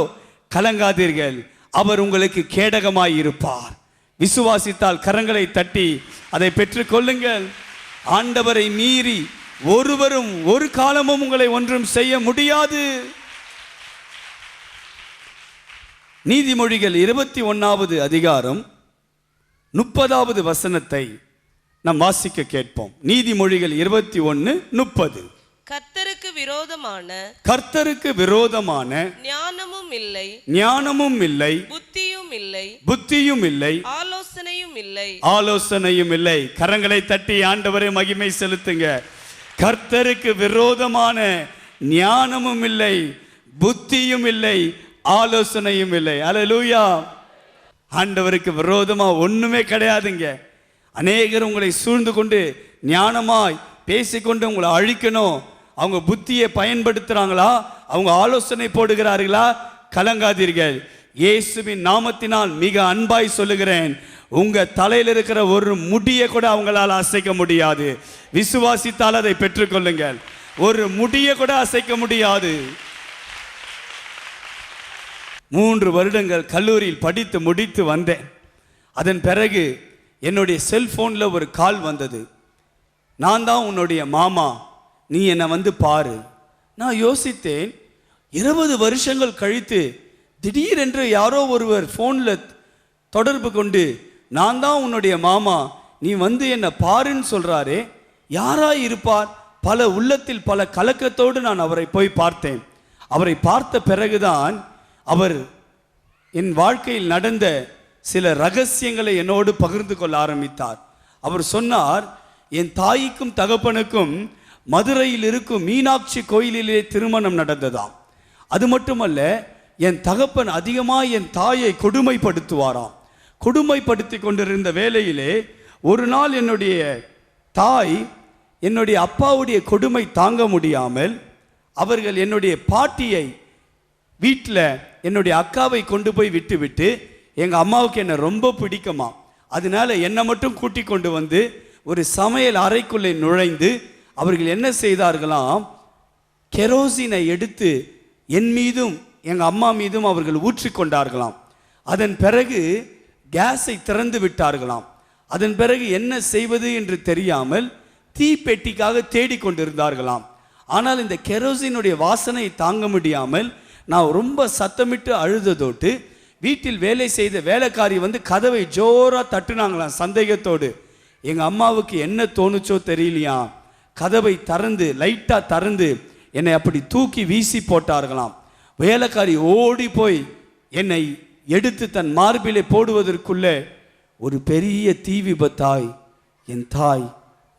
கலங்காதீர்கள், அவர் உங்களுக்கு கேடகமாய் இருப்பார். விசுவாசித்தால் கரங்களை தட்டி அதை பெற்றுக் கொள்ளுங்கள். ஆண்டவரை மீறி ஒருவரும் ஒரு காலமும் உங்களை ஒன்றும் செய்ய முடியாது. நீதிமொழிகள் 21வது அதிகாரம் 30வது வசனத்தை நாம் வாசிக்க கேட்போம். நீதிமொழிகள் 21:30. கர்த்தருக்கு விரோதமான ஞானமும் இல்லை, புத்தியும் இல்லை, ஆலோசனையும் இல்லை. கரங்களை தட்டி ஆண்டவரை மகிமை செலுத்துங்க. கர்த்தருக்கு விரோதமான ஞானமும் இல்லை, புத்தியும் இல்லை, ஆலோசனையும் இல்லை. அல்லேலூயா. ஆண்டவருக்கு விரோதமா ஒண்ணுமே கிடையாதுங்க. அநேகர் உங்களை சூழ்ந்து கொண்டு ஞானமாய் பேசிக்கொண்டு உங்களை அழிக்கணும், அவங்க புத்தியை பயன்படுத்துறாங்களா, அவங்க ஆலோசனை போடுகிறார்களா, கலங்காதீர்கள். இயேசுவின் நாமத்தினால் மிக அன்பாய் சொல்லுகிறேன், உங்க தலையில் இருக்கிற ஒரு முடியை கூட அவங்களால அசைக்க முடியாது. விசுவாசித்தால் அதை பெற்றுக்கொள்ளுங்கள். ஒரு முடியை கூட அசைக்க முடியாது. 3 வருடங்கள் கல்லூரியில் படித்து முடித்து வந்தேன். அதன் பிறகு என்னுடைய செல்போனில் ஒரு கால் வந்தது. நான் தான் உன்னுடைய மாமா, நீ என்னை வந்து பாரு. நான் யோசித்தேன், 20 வருஷங்கள் கழித்து திடீரென்று யாரோ ஒருவர் ஃபோனில் தொடர்பு கொண்டு நான் தான் உன்னுடைய மாமா, நீ வந்து என்னை பாருன்னு சொல்கிறாரே, யாராய் இருப்பார்? பல உள்ளத்தில் பல கலக்கத்தோடு நான் அவரை போய் பார்த்தேன். அவரை பார்த்த பிறகுதான் அவர் என் வாழ்க்கையில் நடந்த சில ரகசியங்களை என்னோடு பகிர்ந்து கொள்ள ஆரம்பித்தார். அவர் சொன்னார், என் தாய்க்கும் தகப்பனுக்கும் மதுரையில் இருக்கும் மீனாட்சி கோயிலிலே திருமணம் நடந்ததாம். அது மட்டுமல்ல, என் தகப்பன் அதிகமாக என் தாயை கொடுமைப்படுத்துவாராம். கொடுமைப்படுத்தி கொண்டிருந்த வேளையிலே ஒரு நாள் என்னுடைய தாய் என்னுடைய அப்பாவுடைய கொடுமை தாங்க முடியாமல் அவர்கள் என்னுடைய பாட்டியை வீட்டில் என்னுடைய அக்காவை கொண்டு போய் விட்டு எங்கள் அம்மாவுக்கு என்னை ரொம்ப பிடிக்குமா, அதனால என்னை மட்டும் கூட்டி கொண்டு வந்து ஒரு சமையல் அறைக்குள்ளே நுழைந்து அவர்கள் என்ன செய்தார்களாம், கெரோசினை எடுத்து என் மீதும் எங்கள் அம்மா மீதும் அவர்கள் ஊற்றிக்கொண்டார்களாம். அதன் பிறகு கேஸை திறந்து விட்டார்களாம். அதன் பிறகு என்ன செய்வது என்று தெரியாமல் தீப்பெட்டிக்காக தேடிக்கொண்டிருந்தார்களாம். ஆனால் இந்த கெரோசினுடைய வாசனை தாங்க முடியாமல் நான் ரொம்ப சத்தமிட்டு அழுததோட்டு வீட்டில் வேலை செய்த வேலைக்காரி வந்து கதவை ஜோராக தட்டுனாங்களாம் சந்தேகத்தோடு. எங்கள் அம்மாவுக்கு என்ன தோணுச்சோ தெரியலையா, கதவை திறந்து லைட்டாக திறந்து என்னை அப்படி தூக்கி வீசி போட்டார்களாம். வேலைக்காரி ஓடி போய் என்னை எடுத்து தன் மார்பிலே போடுவதற்குள்ளே ஒரு பெரிய தீ விபத்தாய் என் தாய்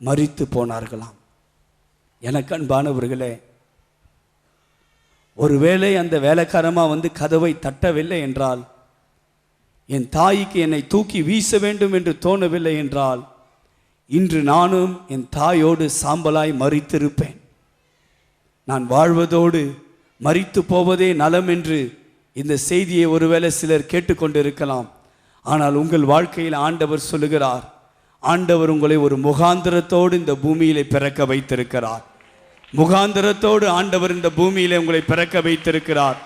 மரித்து போனார்களாம். எனக்கு அன்பானவர்களே, ஒருவேளை அந்த வேலைக்காரமா வந்து கதவை தட்டவில்லை என்றால், என் தாய்க்கு என்னை தூக்கி வீச வேண்டும் என்று தோணவில்லை என்றால், இன்று நானும் என் தாயோடு சாம்பலாய் மரித்திருப்பேன். நான் வாழ்வதோடு மரித்து போவதே நலம் என்று இந்த செய்தியை ஒருவேளை சிலர் கேட்டுக்கொண்டிருக்கலாம். ஆனால் உங்கள் வாழ்க்கையில் ஆண்டவர் சொல்லுகிறார், ஆண்டவர் உங்களை ஒரு முகாந்திரத்தோடு இந்த பூமியிலே பிறக்க வைத்திருக்கிறார். முகாந்திரத்தோடு ஆண்டவர் இந்த பூமியிலே உங்களை பிறக்க வைத்திருக்கிறார்.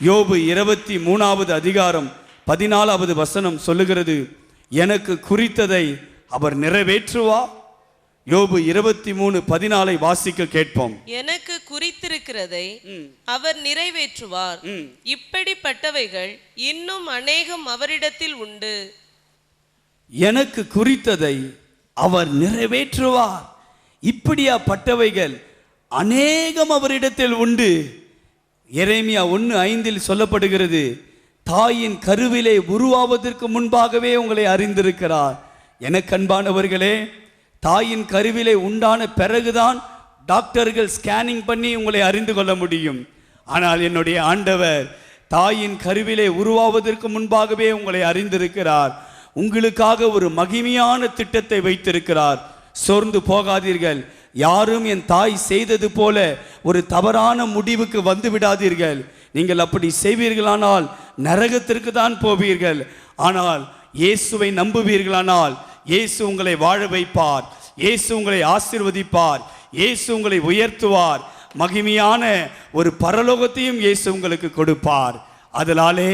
யோபு 23வது அதிகாரம் 14வது வசனம் சொல்லுகிறது, எனக்கு குறித்ததை அவர் நிறைவேற்றுவார். யோபு 23:14 வாசிக்க கேட்போம். எனக்கு குறித்திருக்கிறதை அவர் நிறைவேற்றுவார், இப்படிப்பட்டவைகள் இன்னும் அநேகம் அவரிடத்தில் உண்டு. எனக்கு குறித்ததை அவர் நிறைவேற்றுவார், இப்படியாப்பட்டவைகள் அநேகம் அவரிடத்தில் உண்டு. எரேமியா 1:5 சொல்லப்படுகிறது, தாயின் கருவிலே உருவாவதற்கு முன்பாகவே உங்களை அறிந்திருக்கிறார். எனக்கு அன்பானவர்களே, தாயின் கருவிலே உண்டான பிறகுதான் டாக்டர்கள் ஸ்கேனிங் பண்ணி உங்களை அறிந்து கொள்ள முடியும். ஆனால் என்னுடைய ஆண்டவர் தாயின் கருவிலே உருவாவதற்கு முன்பாகவே உங்களை அறிந்திருக்கிறார். உங்களுக்காக ஒரு மகிமையான திட்டத்தை வைத்திருக்கிறார். சோர்ந்து போகாதீர்கள். யாரும் என் தாய் செய்தது போல ஒரு தவறான முடிவுக்கு வந்து விடாதீர்கள். நீங்கள் அப்படி செய்வீர்களானால் நரகத்திற்கு தான் போவீர்கள். ஆனால் இயேசுவை நம்புவீர்களானால் இயேசு உங்களை வாழ வைப்பார், இயேசு உங்களை ஆசீர்வதிப்பார், இயேசு உங்களை உயர்த்துவார், மகிமையான ஒரு பரலோகத்தையும் இயேசு உங்களுக்கு கொடுப்பார். அதனாலே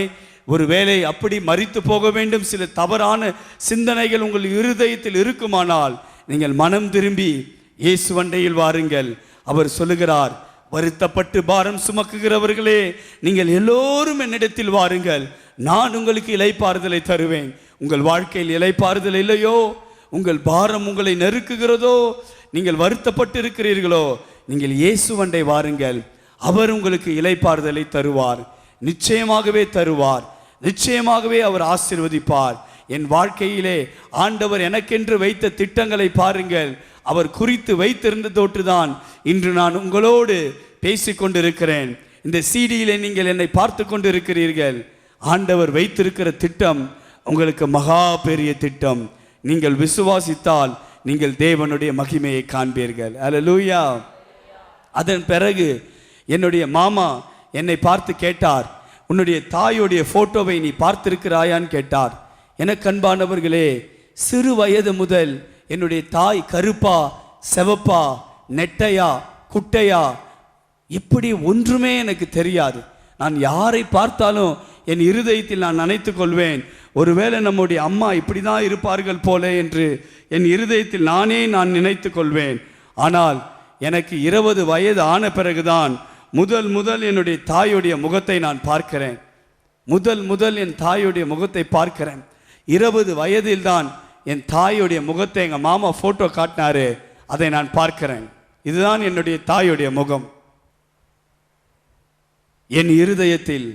ஒருவேளை அப்படி மரித்து போக வேண்டும் சில தவறான சிந்தனைகள் உங்கள் இருதயத்தில் இருக்குமானால் நீங்கள் மனம் திரும்பி இயேசு வண்டையில் வாருங்கள். அவர் சொல்லுகிறார், வருத்தப்பட்டு பாரம் சுமக்குகிறவர்களே நீங்கள் எல்லோரும் என்னிடத்தில் வாருங்கள், நான் உங்களுக்கு இளைப்பாறுதலை தருவேன். உங்கள் வாழ்க்கையில் இளைப்பாறுதல் இல்லையோ, உங்கள் பாரம் உங்களை நெருக்குகிறதோ, நீங்கள் வருத்தப்பட்டு இருக்கிறீர்களோ, நீங்கள் இயேசு வண்டை வாருங்கள். அவர் உங்களுக்கு இளைப்பாறுதலை தருவார், நிச்சயமாகவே தருவார், நிச்சயமாகவே அவர் ஆசீர்வதிப்பார். என் வாழ்க்கையிலே ஆண்டவர் எனக்கென்று வைத்த திட்டங்களை பாருங்கள். அவர் குறித்து வைத்திருந்ததோட்டுதான் இன்று நான் உங்களோடு பேசிக்கொண்டிருக்கிறேன். இந்த சீடியிலே நீங்கள் என்னை பார்த்து கொண்டிருக்கிறீர்கள். ஆண்டவர் வைத்திருக்கிற திட்டம் உங்களுக்கு மகா பெரிய திட்டம். நீங்கள் விசுவாசித்தால் நீங்கள் தேவனுடைய மகிமையை காண்பீர்கள். அல்லேலூயா. அதன் பிறகு என்னுடைய மாமா என்னை பார்த்து கேட்டார், உன்னுடைய தாயுடைய போட்டோவை நீ பார்த்திருக்கிறாயான்னு கேட்டார். எனக்கு அன்பானவர்களே, சிறு வயது முதல் என்னுடைய தாய் கருப்பா செவப்பா நெட்டையா குட்டையா இப்படி ஒன்றுமே எனக்கு தெரியாது. நான் யாரை பார்த்தாலும் என் இருதயத்தில் நான் நினைத்து கொள்வேன், ஒருவேளை நம்முடைய அம்மா இப்படி தான் இருப்பார்கள் போல என்று என் இருதயத்தில் நான் நினைத்து கொள்வேன். ஆனால் எனக்கு 20 வயது ஆன பிறகுதான் முதல் என்னுடைய தாயுடைய முகத்தை நான் பார்க்கிறேன். முதல் என் தாயுடைய முகத்தை பார்க்கிறேன். 20 வயதில் தான் என் தாயுடைய முகத்தை எங்கள் மாமா போட்டோ காட்டினாரு, அதை நான் பார்க்கிறேன். இதுதான் என்னுடைய தாயுடைய முகம். என் இருதயத்தில்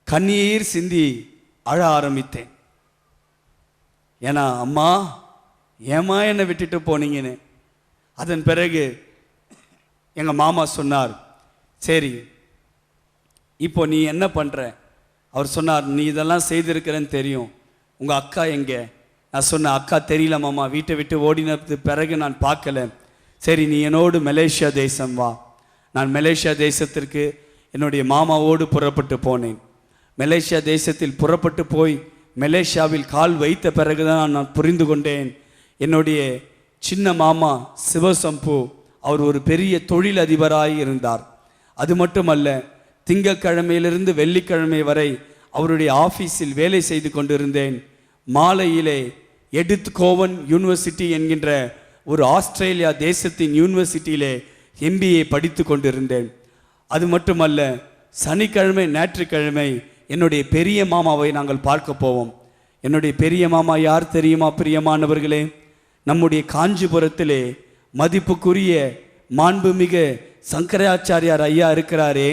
கண்ணீர் சிந்தி அழ ஆரம்பித்தேன். ஏன்னா அம்மா ஏமா என்னை விட்டுட்டு போனீங்கன்னு. அதன் பிறகு எங்கள் மாமா சொன்னார், சரி இப்போ நீ என்ன பண்ணுற? அவர் சொன்னார், நீ இதெல்லாம் செய்திருக்கிறேன்னு தெரியும், உங்கள் அக்கா எங்கே? நான் சொன்னேன், அக்கா தெரியல மாமா, வீட்டை விட்டு ஓடினது பிறகு நான் பார்க்கல. சரி நீ என்னோடு மலேசியா தேசம் வா. நான் மலேசியா தேசத்திற்கு என்னுடைய மாமாவோடு புறப்பட்டு போனேன். மலேசியா தேசத்தில் புறப்பட்டு போய் மலேசியாவில் கால் வைத்த பிறகுதான் நான் புரிந்து கொண்டேன், என்னுடைய சின்ன மாமா சிவசம்பு அவர் ஒரு பெரிய தொழில் அதிபராய் இருந்தார். அது மட்டுமல்ல, திங்கட்கிழமையிலிருந்து வெள்ளிக்கிழமை வரை அவருடைய ஆஃபீஸில் வேலை செய்து கொண்டிருந்தேன். மாலையிலே எடித் கோவன் யூனிவர்சிட்டி என்கின்ற ஒரு ஆஸ்திரேலியா தேசத்தின் யூனிவர்சிட்டியிலே MBA படித்து கொண்டிருந்தேன். அது மட்டுமல்ல, சனிக்கிழமை ஞாயிற்றுக்கிழமை என்னுடைய பெரிய மாமாவை நாங்கள் பார்க்க போவோம். என்னுடைய பெரிய மாமா யார் தெரியுமா பிரியமானவர்களே? நம்முடைய காஞ்சிபுரத்திலே மதிப்புக்குரிய மாண்புமிகு சங்கராச்சாரியார் ஐயா இருக்கிறாரே,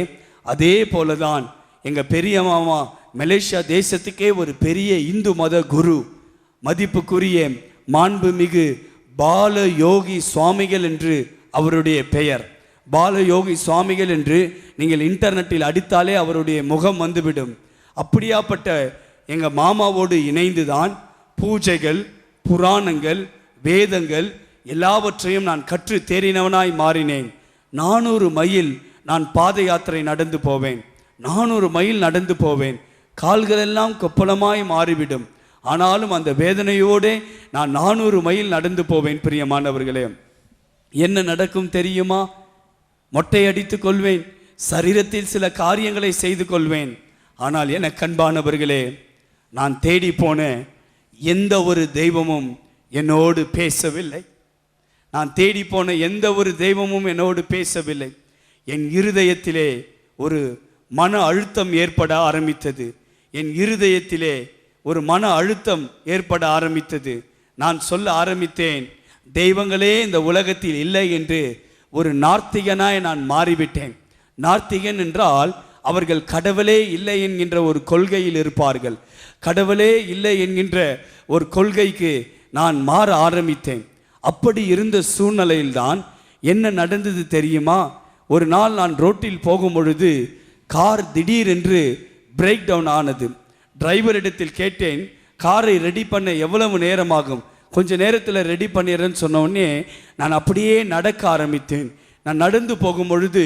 அதே போலதான் எங்கள் பெரிய மாமா மலேசியா தேசத்துக்கே ஒரு பெரிய இந்து மத குரு, மதிப்புக்குரிய மாண்புமிகு பால யோகி சுவாமிகள் என்று அவருடைய பெயர். பால யோகி சுவாமிகள் என்று நீங்கள் இன்டர்நெட்டில் அடித்தாலே அவருடைய முகம் வந்துவிடும். அப்படியாப்பட்ட எங்கள் மாமாவோடு இணைந்துதான் பூஜைகள், புராணங்கள், வேதங்கள் எல்லாவற்றையும் நான் கற்று தேறினவனாய் மாறினேன். 400 மைல் நான் பாத யாத்திரை நடந்து போவேன். 400 மைல் நடந்து போவேன். கால்களெல்லாம் கொப்பளமாய் மாறிவிடும். ஆனாலும் அந்த வேதனையோடு நான் 400 மைல் நடந்து போவேன். பிரியமானவர்களே, என்ன நடக்கும் தெரியுமா? மொட்டை அடித்து கொள்வேன், சரீரத்தில் சில காரியங்களை செய்து கொள்வேன். ஆனால் எனக்கு அன்பானவர்களே, நான் தேடி போன எந்த ஒரு தெய்வமும் என்னோடு பேசவில்லை. நான் தேடி போன எந்த ஒரு தெய்வமும் என்னோடு பேசவில்லை. என் இருதயத்திலே ஒரு மன அழுத்தம் ஏற்பட ஆரம்பித்தது. என் இருதயத்திலே ஒரு மன அழுத்தம் ஏற்பட ஆரம்பித்தது. நான் சொல்ல ஆரம்பித்தேன், தெய்வங்களே இந்த உலகத்தில் இல்லை என்று. ஒரு நார்த்திகனாய் நான் மாறிவிட்டேன். நார்த்திகன் என்றால் அவர்கள் கடவுளே இல்லை என்கின்ற ஒரு கொள்கையில் இருப்பார்கள். கடவுளே இல்லை என்கின்ற ஒரு கொள்கைக்கு நான் மாற ஆரம்பித்தேன். அப்படி இருந்த சூழ்நிலையில்தான் என்ன நடந்தது தெரியுமா? ஒரு நாள் நான் ரோட்டில் போகும் பொழுது கார் திடீரென்று பிரேக் டவுன் ஆனது. டிரைவரிடத்தில் கேட்டேன், காரை ரெடி பண்ண எவ்வளவு நேரமாகும்? கொஞ்ச நேரத்தில் ரெடி பண்ணிடுறேன்னு சொன்ன உடனே நான் அப்படியே நடக்க ஆரம்பித்தேன். நான் நடந்து போகும் பொழுது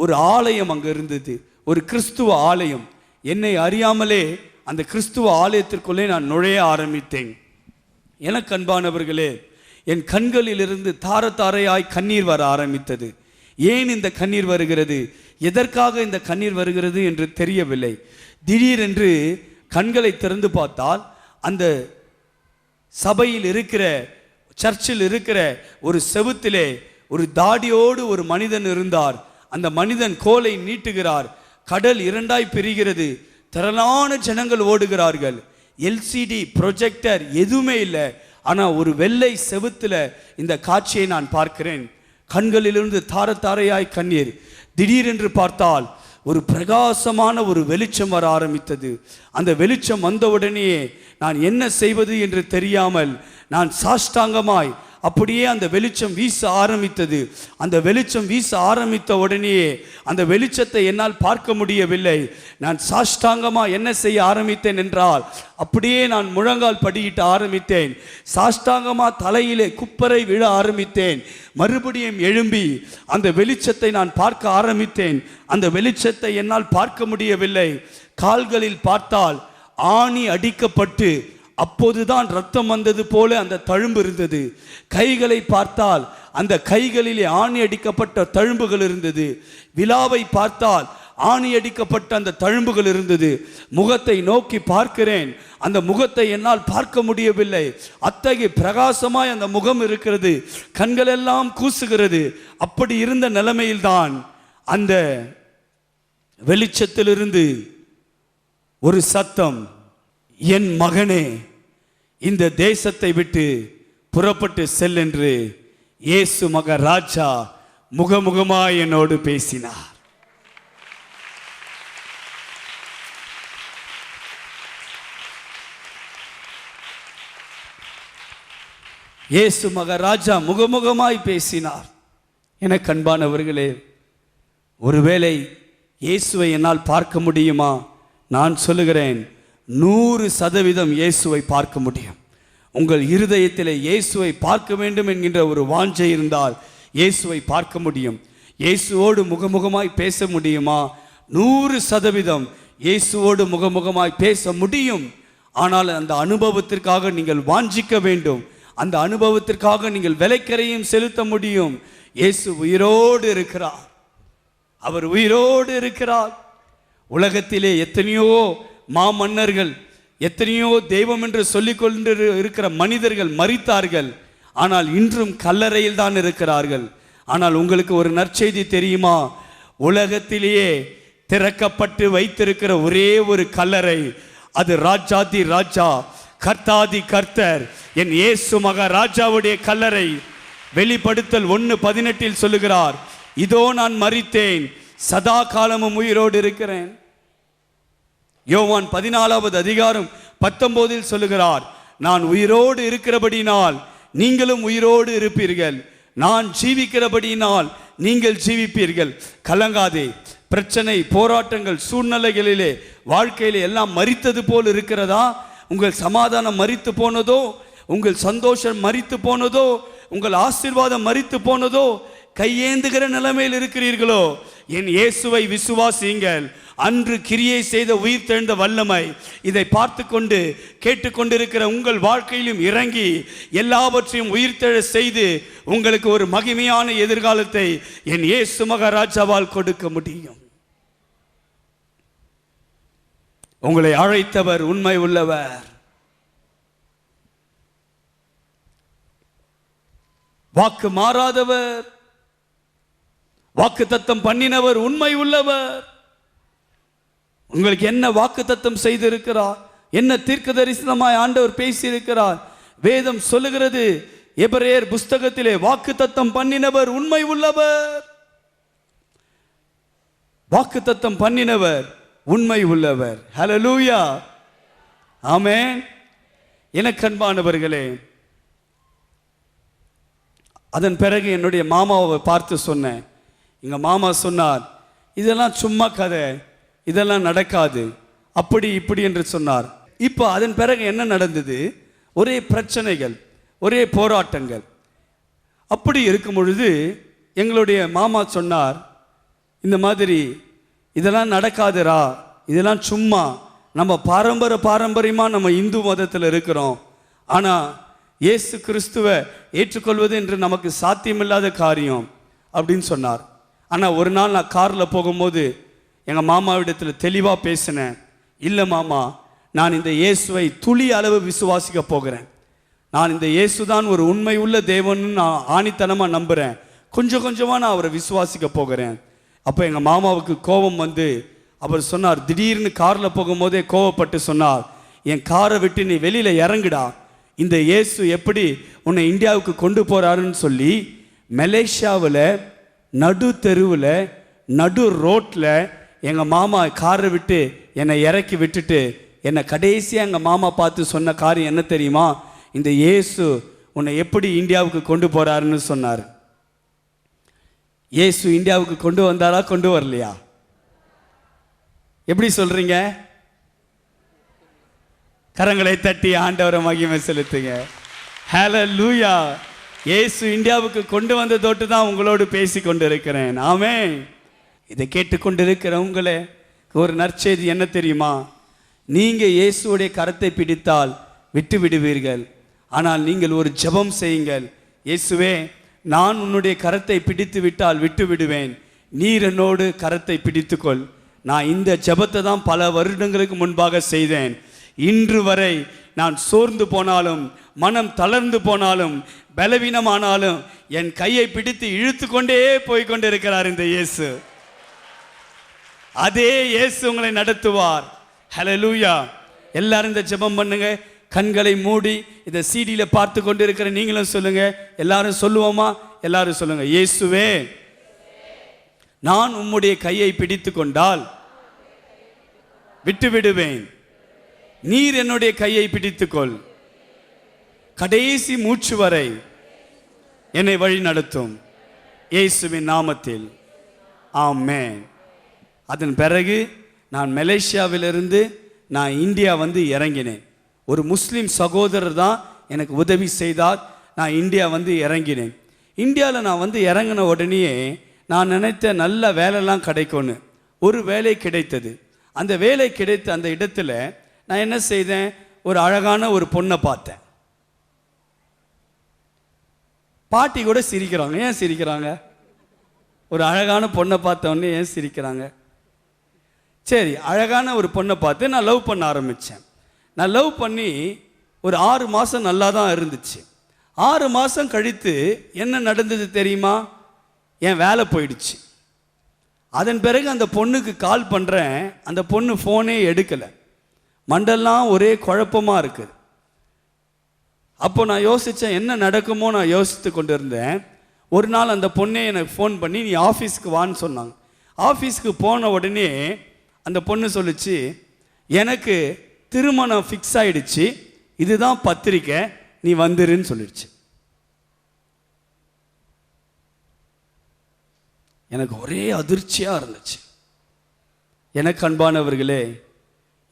ஒரு ஆலயம் அங்கே இருந்தது, ஒரு கிறிஸ்துவ ஆலயம். என்னை அறியாமலே அந்த கிறிஸ்துவ ஆலயத்திற்குள்ளே நான் நுழைய ஆரம்பித்தேன். எனக்கு அன்பானவர்களே, என் கண்களிலிருந்து தார தாரையாய் கண்ணீர் வர ஆரம்பித்தது. ஏன் இந்த கண்ணீர் வருகிறது, எதற்காக இந்த கண்ணீர் வருகிறது என்று தெரியவில்லை. திடீரென்று கண்களை திறந்து பார்த்தால் அந்த சபையில் இருக்கிற, சர்ச்சில் இருக்கிற ஒரு செவுத்திலே ஒரு தாடியோடு ஒரு மனிதன் இருந்தார். அந்த மனிதன் கோலை நீட்டுகிறார். கடல் இரண்டாய் பிரிகிறது. திரளான ஜனங்கள் ஓடுகிறார்கள். LCD ப்ரொஜெக்டர் எதுவுமே இல்லை. ஆனால் ஒரு வெள்ளை செவுத்தில் இந்த காட்சியை நான் பார்க்கிறேன். கண்களிலிருந்து தார தாரையாய் கண்ணீர். திடீரென்று பார்த்தால் ஒரு பிரகாசமான ஒரு வெளிச்சம் வர ஆரம்பித்தது. அந்த வெளிச்சம் வந்தவுடனே நான் என்ன செய்வது என்று தெரியாமல் நான் சாஷ்டாங்கமாய் அப்படியே அந்த வெளிச்சம் வீச ஆரம்பித்தது. அந்த வெளிச்சம் வீச ஆரம்பித்த உடனேயே அந்த வெளிச்சத்தை என்னால் பார்க்க முடியவில்லை. நான் சாஷ்டாங்கமாக என்ன செய்ய ஆரம்பித்தேன் என்றால், அப்படியே நான் முழங்கால் படியிட்டு ஆரம்பித்தேன். சாஷ்டாங்கமாக தலையிலே குப்பரை விழ ஆரம்பித்தேன். மறுபடியும் எழும்பி அந்த வெளிச்சத்தை நான் பார்க்க ஆரம்பித்தேன். அந்த வெளிச்சத்தை என்னால் பார்க்க முடியவில்லை. கால்களில் பார்த்தால் ஆணி அடிக்கப்பட்டு அப்போதுதான் ரத்தம் வந்தது போல அந்த தழும்பு இருந்தது. கைகளை பார்த்தால் அந்த கைகளிலே ஆணி அடிக்கப்பட்ட தழும்புகள் இருந்தது. விலாவை பார்த்தால் ஆணி அடிக்கப்பட்ட அந்த தழும்புகள் இருந்தது. முகத்தை நோக்கி பார்க்கிறேன், அந்த முகத்தை என்னால் பார்க்க முடியவில்லை. அத்தகைய பிரகாசமாய் அந்த முகம் இருக்கிறது, கண்கள் எல்லாம் கூசுகிறது. அப்படி இருந்த நிலைமையில்தான் அந்த வெளிச்சத்திலிருந்து ஒரு சத்தம், என் மகனே இந்த தேசத்தை விட்டு புறப்பட்டு செல் என்று இயேசு மகாராஜா முகமுகமாய் என்னோடு பேசினார். இயேசு மகாராஜா முகமுகமாய் பேசினார். எனக்கு அன்பானவர்களே, ஒருவேளை இயேசுவை என்னால் பார்க்க முடியுமா? நான் சொல்லுகிறேன், 100% இயேசுவை பார்க்க முடியும். உங்கள் இருதயத்தில் இயேசுவை பார்க்க வேண்டும் என்கின்ற ஒரு வாஞ்சை இருந்தால் இயேசுவை பார்க்க முடியும். இயேசுவோடு முகமுகமாய் பேச முடியுமா? 100% இயேசுவோடு முகமுகமாய் பேச முடியும். ஆனால் அந்த அனுபவத்திற்காக நீங்கள் வாஞ்சிக்க வேண்டும். அந்த அனுபவத்திற்காக நீங்கள் விலைக்கரையும் செலுத்த முடியும். இயேசு உயிரோடு இருக்கிறார். அவர் உயிரோடு இருக்கிறார். உலகத்திலே எத்தனையோ மாமன்னர்கள், எத்தனையோ தெய்வம் என்று சொல்லிக் கொண்டு இருக்கிற மனிதர்கள் மரித்தார்கள். ஆனால் இன்றும் கல்லறையில் தான் இருக்கிறார்கள். ஆனால் உங்களுக்கு ஒரு நற்செய்தி தெரியுமா? உலகத்திலேயே திறக்கப்பட்டு வைத்திருக்கிற ஒரே ஒரு கல்லறை, அது ராஜாதி ராஜா கர்த்தாதி கர்த்தர் என் இயேசு மகாராஜாவுடைய கல்லறை. வெளிப்படுத்தல் 1:18 சொல்லுகிறார், இதோ நான் மரித்தேன், சதா காலமும் உயிரோடு இருக்கிறேன். யோவான் 14:19 சொல்லுகிறார், நான் உயிரோடு இருக்கிறபடினால் நீங்களும் உயிரோடு இருப்பீர்கள், நான் ஜீவிக்கிறபடினால் நீங்கள் ஜீவிப்பீர்கள். கலங்காதே. பிரச்சனை, போராட்டங்கள், சூழ்நிலைகளிலே வாழ்க்கையிலே எல்லாம் மரித்தது போல் இருக்கிறதா? உங்கள் சமாதானம் மரித்து போனதோ? உங்கள் சந்தோஷம் மரித்து போனதோ? உங்கள் ஆசீர்வாதம் மரித்து போனதோ? கையேந்துகிற நிலைமையில் இருக்கிறீர்களோ? என் இயேசுவை விசுவாசியுங்கள். அன்று கிரியை செய்த உயிர் தெழுந்த வல்லமை இதை பார்த்து கொண்டு கேட்டுக்கொண்டிருக்கிற உங்கள் வாழ்க்கையிலும் இறங்கி எல்லாவற்றையும் உயிர்த்தெழ செய்து உங்களுக்கு ஒரு மகிமையான எதிர்காலத்தை என் இயேசு மகாராஜாவால் கொடுக்க முடியும். உங்களை அழைத்தவர் உண்மை உள்ளவர். வாக்கு மாறாதவர். வாக்கு தத்தம் பண்ணினவர் உண்மை உள்ளவர். உங்களுக்கு என்ன வாக்கு தத்தம் செய்திருக்கிறார்? என்ன தீர்க்க தரிசனமாய் ஆண்டவர் பேசியிருக்கிறார்? வேதம் சொல்லுகிறது, எபிரேயர் புஸ்தகத்திலே வாக்கு தத்தம் பண்ணினவர் உண்மை உள்ளவர். வாக்கு தத்தம் பண்ணினவர் உண்மை உள்ளவர். ஹல்லேலூயா, ஆமென். எனக்கு அன்பானவர்களே, அதன் பிறகு என்னுடைய மாமாவை பார்த்து சொன்னேன். எங்க மாமா சொன்னார், இதெல்லாம் சும்மா கதை, இதெல்லாம் நடக்காது, அப்படி இப்படி என்று சொன்னார். இப்போ அதன் பிறகு என்ன நடந்தது? ஒரே பிரச்சனைகள், ஒரே போராட்டங்கள். அப்படி இருக்கும் பொழுது எங்களுடைய மாமா சொன்னார், இந்த மாதிரி இதெல்லாம் நடக்காதுரா, இதெல்லாம் சும்மா, நம்ம பாரம்பரியமாக நம்ம இந்து மதத்தில் இருக்கிறோம், ஆனால் இயேசு கிறிஸ்துவை ஏற்றுக்கொள்வது என்று நமக்கு சாத்தியமில்லாத காரியம் அப்படின்னு சொன்னார். ஆனால் ஒரு நாள் நான் காரில் போகும்போது எங்கள் மாமாவிடத்தில் தெளிவாக பேசினேன். இல்லை மாமா, நான் இந்த இயேசுவை துளி அளவு விசுவாசிக்க போகிறேன். நான் இந்த இயேசு தான் ஒரு உண்மை உள்ள தேவன்னு நான் ஆணித்தனமாக நம்புகிறேன். கொஞ்சம் கொஞ்சமாக நான் அவரை விசுவாசிக்க போகிறேன். அப்போ எங்கள் மாமாவுக்கு கோபம் வந்து அவர் சொன்னார், திடீர்னு காரில் போகும்போதே கோவப்பட்டு சொன்னார், என் காரை விட்டு நீ வெளியில் இறங்குடா, இந்த இயேசு எப்படி உன்னை இந்தியாவுக்கு கொண்டு போகிறாருன்னு சொல்லி மலேசியாவில் நடு தெருவில் நடு ரோட்டில் எங்கள் மாமா காரை விட்டு என்னை இறக்கி விட்டுட்டு என்னை கடைசியாக எங்கள் மாமா பார்த்து சொன்ன காரியம் என்ன தெரியுமா? இந்த இயேசு உன்னை எப்படி இந்தியாவுக்கு கொண்டு போறாருன்னு சொன்னார். இயேசு இந்தியாவுக்கு கொண்டு வந்தாரா, கொண்டு வரலையா? எப்படி சொல்றீங்க? கரங்களை தட்டி ஆண்டவரை மகிமை செலுத்துங்க. ஹல்லேலூயா. இயேசு இந்தியாவுக்கு கொண்டு வந்த தொட்டு தான் உங்களோடு பேசி கொண்டிருக்கிறேன். ஆமென். இதை கேட்டுக்கொண்டிருக்கிற உங்களே ஒரு நற்செய்தி என்ன தெரியுமா? நீங்க இயேசுடைய கரத்தை பிடித்தால் விட்டு விடுவீர்கள். ஆனால் நீங்கள் ஒரு ஜெபம் செய்யுங்கள். இயேசுவே, நான் உன்னுடைய கரத்தை பிடித்து விட்டால் விட்டு விடுவேன். நீர் என்னோடு கரத்தை பிடித்துக்கொள். நான் இந்த ஜெபத்தை தான் பல வருடங்களுக்கு முன்பாக செய்தேன். இன்று வரை நான் சோர்ந்து போனாலும், மனம் தளர்ந்து போனாலும், பலவீனமானாலும் என் கையை பிடித்து இழுத்து கொண்டே போய்கொண்டிருக்கிறார் இந்த இயேசு. அதே இயேசு உங்களை நடத்துவார். ஹல்லேலூயா. எல்லாரும் இந்த ஜெபம் பண்ணுங்க. கண்களை மூடி இதை சீடியில பார்த்து கொண்டிருக்கிற நீங்களும் சொல்லுங்க. எல்லாரும் சொல்லுவோமா? எல்லாரும் சொல்லுங்க. இயேசுவே, நான் உம்முடைய கையை பிடித்து கொண்டால் விட்டு விடுவேன். நீர் என்னுடைய கையை பிடித்துக்கொள். கடைசி மூச்சு வரை என்னை வழி நடத்தும். இயேசுவின் நாமத்தில் ஆமென். அதன் பிறகு நான் மலேசியாவிலிருந்து நான் இந்தியா வந்து இறங்கினேன். ஒரு முஸ்லீம் சகோதரர் தான் எனக்கு உதவி செய்தார். நான் இந்தியா வந்து இறங்கினேன். இந்தியாவில் நான் வந்து இறங்கின உடனேயே நான் நினைத்த நல்ல வேலைலாம் கிடைக்கும்னு ஒரு வேலை கிடைத்தது. அந்த வேலை கிடைத்த அந்த இடத்துல நான் என்ன செய்தேன்? ஒரு அழகான ஒரு பொண்ணை பார்த்தேன். பாட்டி கூட சிரிக்கிறாங்க. ஏன் சிரிக்கிறாங்க? ஒரு அழகான பொண்ணை பார்த்த உடனே ஏன் சிரிக்கிறாங்க? சரி, அழகான ஒரு பொண்ணை பார்த்து நான் லவ் பண்ண ஆரம்பித்தேன். நான் லவ் பண்ணி ஒரு 6 மாதம் நல்லா தான் இருந்துச்சு. 6 மாதம் கழித்து என்ன நடந்தது தெரியுமா? என் வேலை போயிடுச்சு. அதன் பிறகு அந்த பொண்ணுக்கு கால் பண்ணுறேன். அந்த பொண்ணு ஃபோனே எடுக்கலை. மண்டெல்லாம் ஒரே குழப்பமாக இருக்குது. அப்போ நான் யோசித்தேன், என்ன நடக்குமோ நான் யோசித்து கொண்டு இருந்தேன். ஒரு நாள் அந்த பொண்ணே எனக்கு ஃபோன் பண்ணி நீ ஆஃபீஸ்க்கு வான்னு சொன்னாங்க. ஆஃபீஸ்க்கு போன உடனே அந்த பொண்ணு சொல்லிச்சு, எனக்கு திருமணம் ஃபிக்ஸ் ஆயிடுச்சு, இதுதான் பத்திரிக்கை, நீ வந்துருன்னு சொல்லிடுச்சு. எனக்கு ஒரே அதிர்ச்சியாக இருந்துச்சு. எனக்கு அன்பானவர்களே,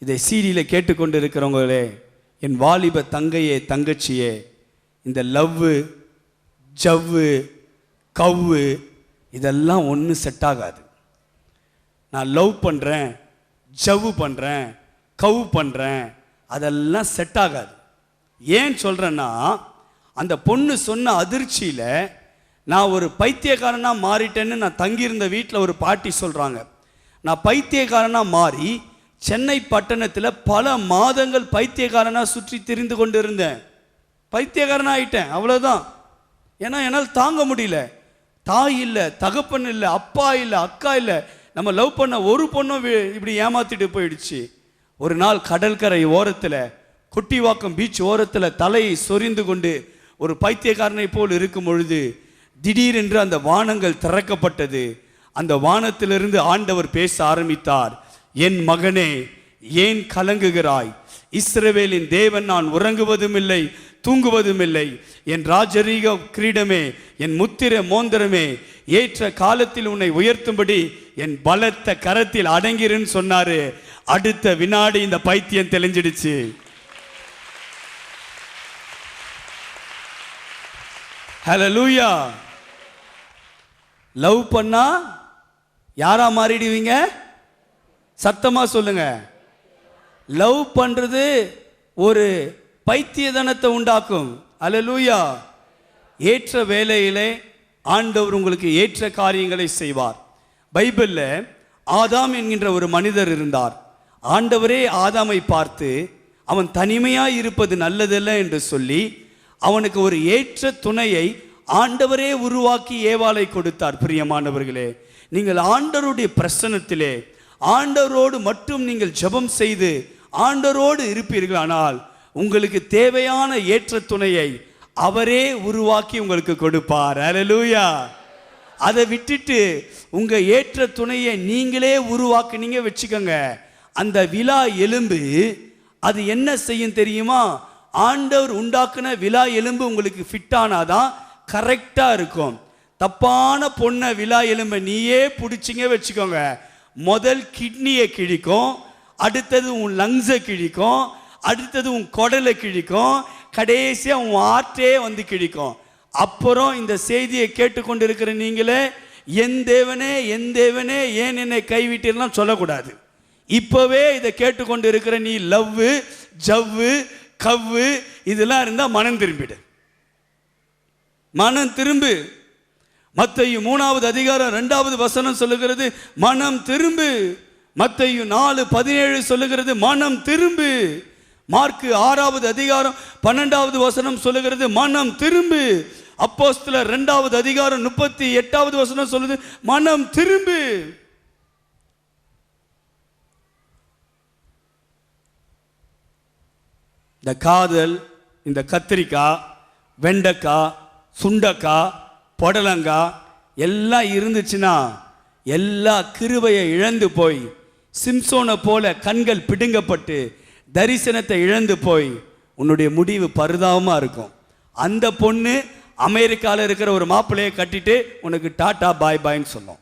இதை சீடியில் கேட்டுக்கொண்டு இருக்கிறவங்களே, என் வாலிப தங்கையே தங்கச்சியே, இந்த லவ்வு ஜவ்வு கவ்வு இதெல்லாம் ஒன்றும் செட் ஆகாது. நான் லவ் பண்ணுறேன், ஜவ்வு பண்ணுறேன், கவு பண்ணுறேன், அதெல்லாம் செட் ஆகாது. ஏன் சொல்கிறேன்னா, அந்த பொண்ணு சொன்ன அதிர்ச்சியில் நான் ஒரு பைத்தியக்காரனாக மாறிட்டேன்னு நான் தங்கியிருந்த வீட்டில் ஒரு பாட்டி சொல்கிறாங்க. நான் பைத்தியக்காரனாக மாறி சென்னை பட்டணத்தில் பல மாதங்கள் பைத்தியக்காரனாக சுற்றி திரிந்து கொண்டு இருந்தேன். பைத்தியக்காரனாக ஆயிட்டேன், அவ்வளோதான். ஏன்னா என்னால் தாங்க முடியல. தாய் இல்லை, தகப்பன் இல்லை, அப்பா இல்லை, அக்கா இல்லை. நம்ம லவ் பண்ண ஒரு பொண்ணும் இப்படி ஏமாத்திட்டு போயிடுச்சு. ஒரு நாள் கடற்கரை ஓரத்தில், கொட்டிவாக்கம் பீச் ஓரத்தில் தலையை சொரிந்து கொண்டு ஒரு பைத்தியக்காரனை போல் இருக்கும் பொழுது திடீரென்று அந்த வானங்கள் திறக்கப்பட்டது. அந்த வானத்திலிருந்து ஆண்டவர் பேச ஆரம்பித்தார். என் மகனே, ஏன் கலங்குகிறாய்? இஸ்ரவேலின் தேவன் நான் உறங்குவதும் இல்லை, தூங்குவதும் இல்லை. என் ராஜரீக கிரீடமே, என் முத்திர மோந்திரமே, ஏற்ற காலத்தில் உன்னை உயர்த்தும்படி என் பலத்த கரத்தில் அடங்கிருன்னு சொன்னாரு. அடுத்த வினாடி இந்த பைத்தியம் தெளிஞ்சிடுச்சு. ஹல்லேலூயா. லவ் பண்ணா யாரா மாறிடுவீங்க? சத்தமா சொல்லுங்க. லவ் பண்றது ஒரு பைத்தியதனத்தை உண்டாக்கும். ஹல்லேலூயா. ஏற்ற வேளையிலே ஆண்டவர் உங்களுக்கு ஏற்ற காரியங்களை செய்வார். பைபிள்ல ஆதாம் என்கின்ற ஒரு மனிதர் இருந்தார். ஆண்டவரே ஆதாமை பார்த்து அவன் தனிமையாய் இருப்பது நல்லதல்ல என்று சொல்லி அவனுக்கு ஒரு ஏற்ற துணையை ஆண்டவரே உருவாக்கி ஏவாளை கொடுத்தார். பிரியமானவர்களே, நீங்கள் ஆண்டவருடைய பிரசன்னத்திலே ஆண்டவரோடு மட்டும் நீங்கள் ஜெபம் செய்து ஆண்டவரோடு இருப்பீர்கள், ஆனால் உங்களுக்கு தேவையான ஏற்ற துணையை அவரே உருவாக்கி உங்களுக்கு கொடுப்பார். ஹல்லேலூயா. அதை விட்டுட்டு உங்க ஏற்ற துணையை நீங்களே உருவாக்குனீங்க வச்சுக்கோங்க, அந்த விலா எலும்பு அது என்ன செய்யும் தெரியுமா? ஆண்டவர் உண்டாக்குன விலா எலும்பு உங்களுக்கு ஃபிட் ஆனாதான் கரெக்டா இருக்கும். தப்பான பொண்ணை விலா எலும்பை நீயே பிடிச்சிங்க வச்சுக்கோங்க, முதல் கிட்னியை கிழிக்கும், அடுத்தது உன் லங்ஸை கிழிக்கும், அடுத்தது உன் குடலை கிழிக்கும், கடைசியா உன் ஆர்ட்டே வந்து கிழிக்கும். அப்புறம் இந்த செய்தியை கேட்டுக்கொண்டு இருக்கிற நீங்களே என் தேவனே என் தேவனே ஏன் என்னை கைவிட்டீர்லாம் சொல்லக்கூடாது. இப்பவே இதை கேட்டுக்கொண்டு இருக்கிற நீ லவ்வு ஜவ்வு கவ்வு இதெல்லாம் இருந்தா மனம் திரும்பிடு, மனம் திரும்பு. மத்தேயு 3வது அதிகாரம் 2வது வசனம் சொல்லுகிறது மனம் திரும்பு. மத்தேயு 4:17 சொல்லுகிறது மனம் திரும்பு. மார்க்கு 6வது அதிகாரம் 12வது வசனம் சொல்லுகிறது மனம் திரும்பு. அப்போஸ்தலர் 2வது அதிகாரம் 38வது வசனம் சொல்லுது மனம் திரும்பு. இந்த காதல், இந்த கத்திரிக்காய், வெண்டைக்காய், சுண்டக்காய், புடலங்காய் எல்லாம் இருந்துச்சுன்னா எல்லா கிருபையை இழந்து போய் சிம்சோனை போல கண்கள் பிடுங்கப்பட்டு தரிசனத்தை இழந்து போய் உன்னுடைய முடிவு பரிதாபமா இருக்கும். அந்த பொண்ணு அமெரிக்காவில் இருக்கிற ஒரு மாப்பிள்ளையை கட்டிட்டு உனக்கு டாட்டா பாய் பாய்ன்னு சொல்லும்.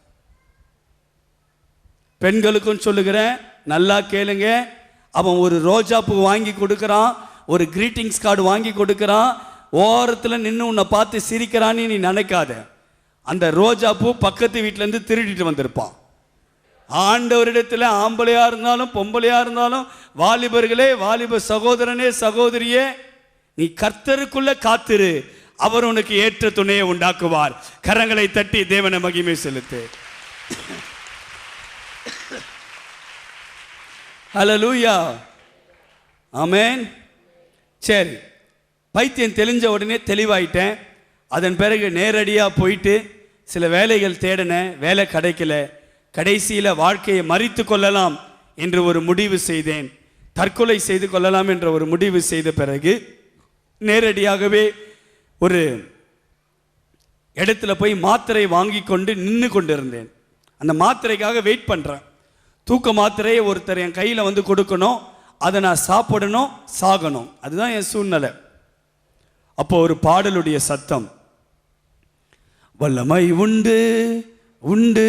பெண்களுக்கும் சொல்லுகிறேன், நல்லா கேளுங்க. அவன் ஒரு ரோஜா பூ வாங்கி கொடுக்குறான், ஒரு கிரீட்டிங்ஸ் கார்டு வாங்கி கொடுக்குறான், ஓரத்தில் நின்று உன்னை பார்த்து சிரிக்கிறான்னு நீ நினைக்காத. அந்த ரோஜா பூ பக்கத்து வீட்டிலேருந்து திருடிட்டு வந்திருப்பான். ஆண்டவரிடத்தில் ஆம்பளையா இருந்தாலும் பொம்பளையா இருந்தாலும் வாலிபர்களே, வாலிப சகோதரனே சகோதரியே, நீ கர்த்தருக்குள்ள காத்திரு, அவர் உனக்கு ஏற்ற துணையை உண்டாக்குவார். கரங்களை தட்டி தேவனை மகிமை செலுத்து. ஹல்லேலூயா, ஆமென். சரி, பைத்தியம் தெளிஞ்ச உடனே தெளிவாயிட்டேன். அதன் பிறகு நேரடியாக போயிட்டு சில வேலைகள் தேடினேன், வேலை கிடைக்கல. கடைசியில் வாழ்க்கையை மறித்து கொள்ளலாம் என்று ஒரு முடிவு செய்தேன். தற்கொலை செய்து கொள்ளலாம் என்ற ஒரு முடிவு செய்த பிறகு நேரடியாகவே ஒரு இடத்துல போய் மாத்திரை வாங்கி கொண்டு நின்று கொண்டு இருந்தேன். அந்த மாத்திரைக்காக வெயிட் பண்ணுறேன். தூக்க மாத்திரையை ஒருத்தர் என் கையில் வந்து கொடுக்கணும், அதை நான் சாப்பிடணும், சாகணும். அதுதான் என் சூழ்நிலை. அப்போ ஒரு பாடலுடைய சத்தம், வல்லமை உண்டு உண்டு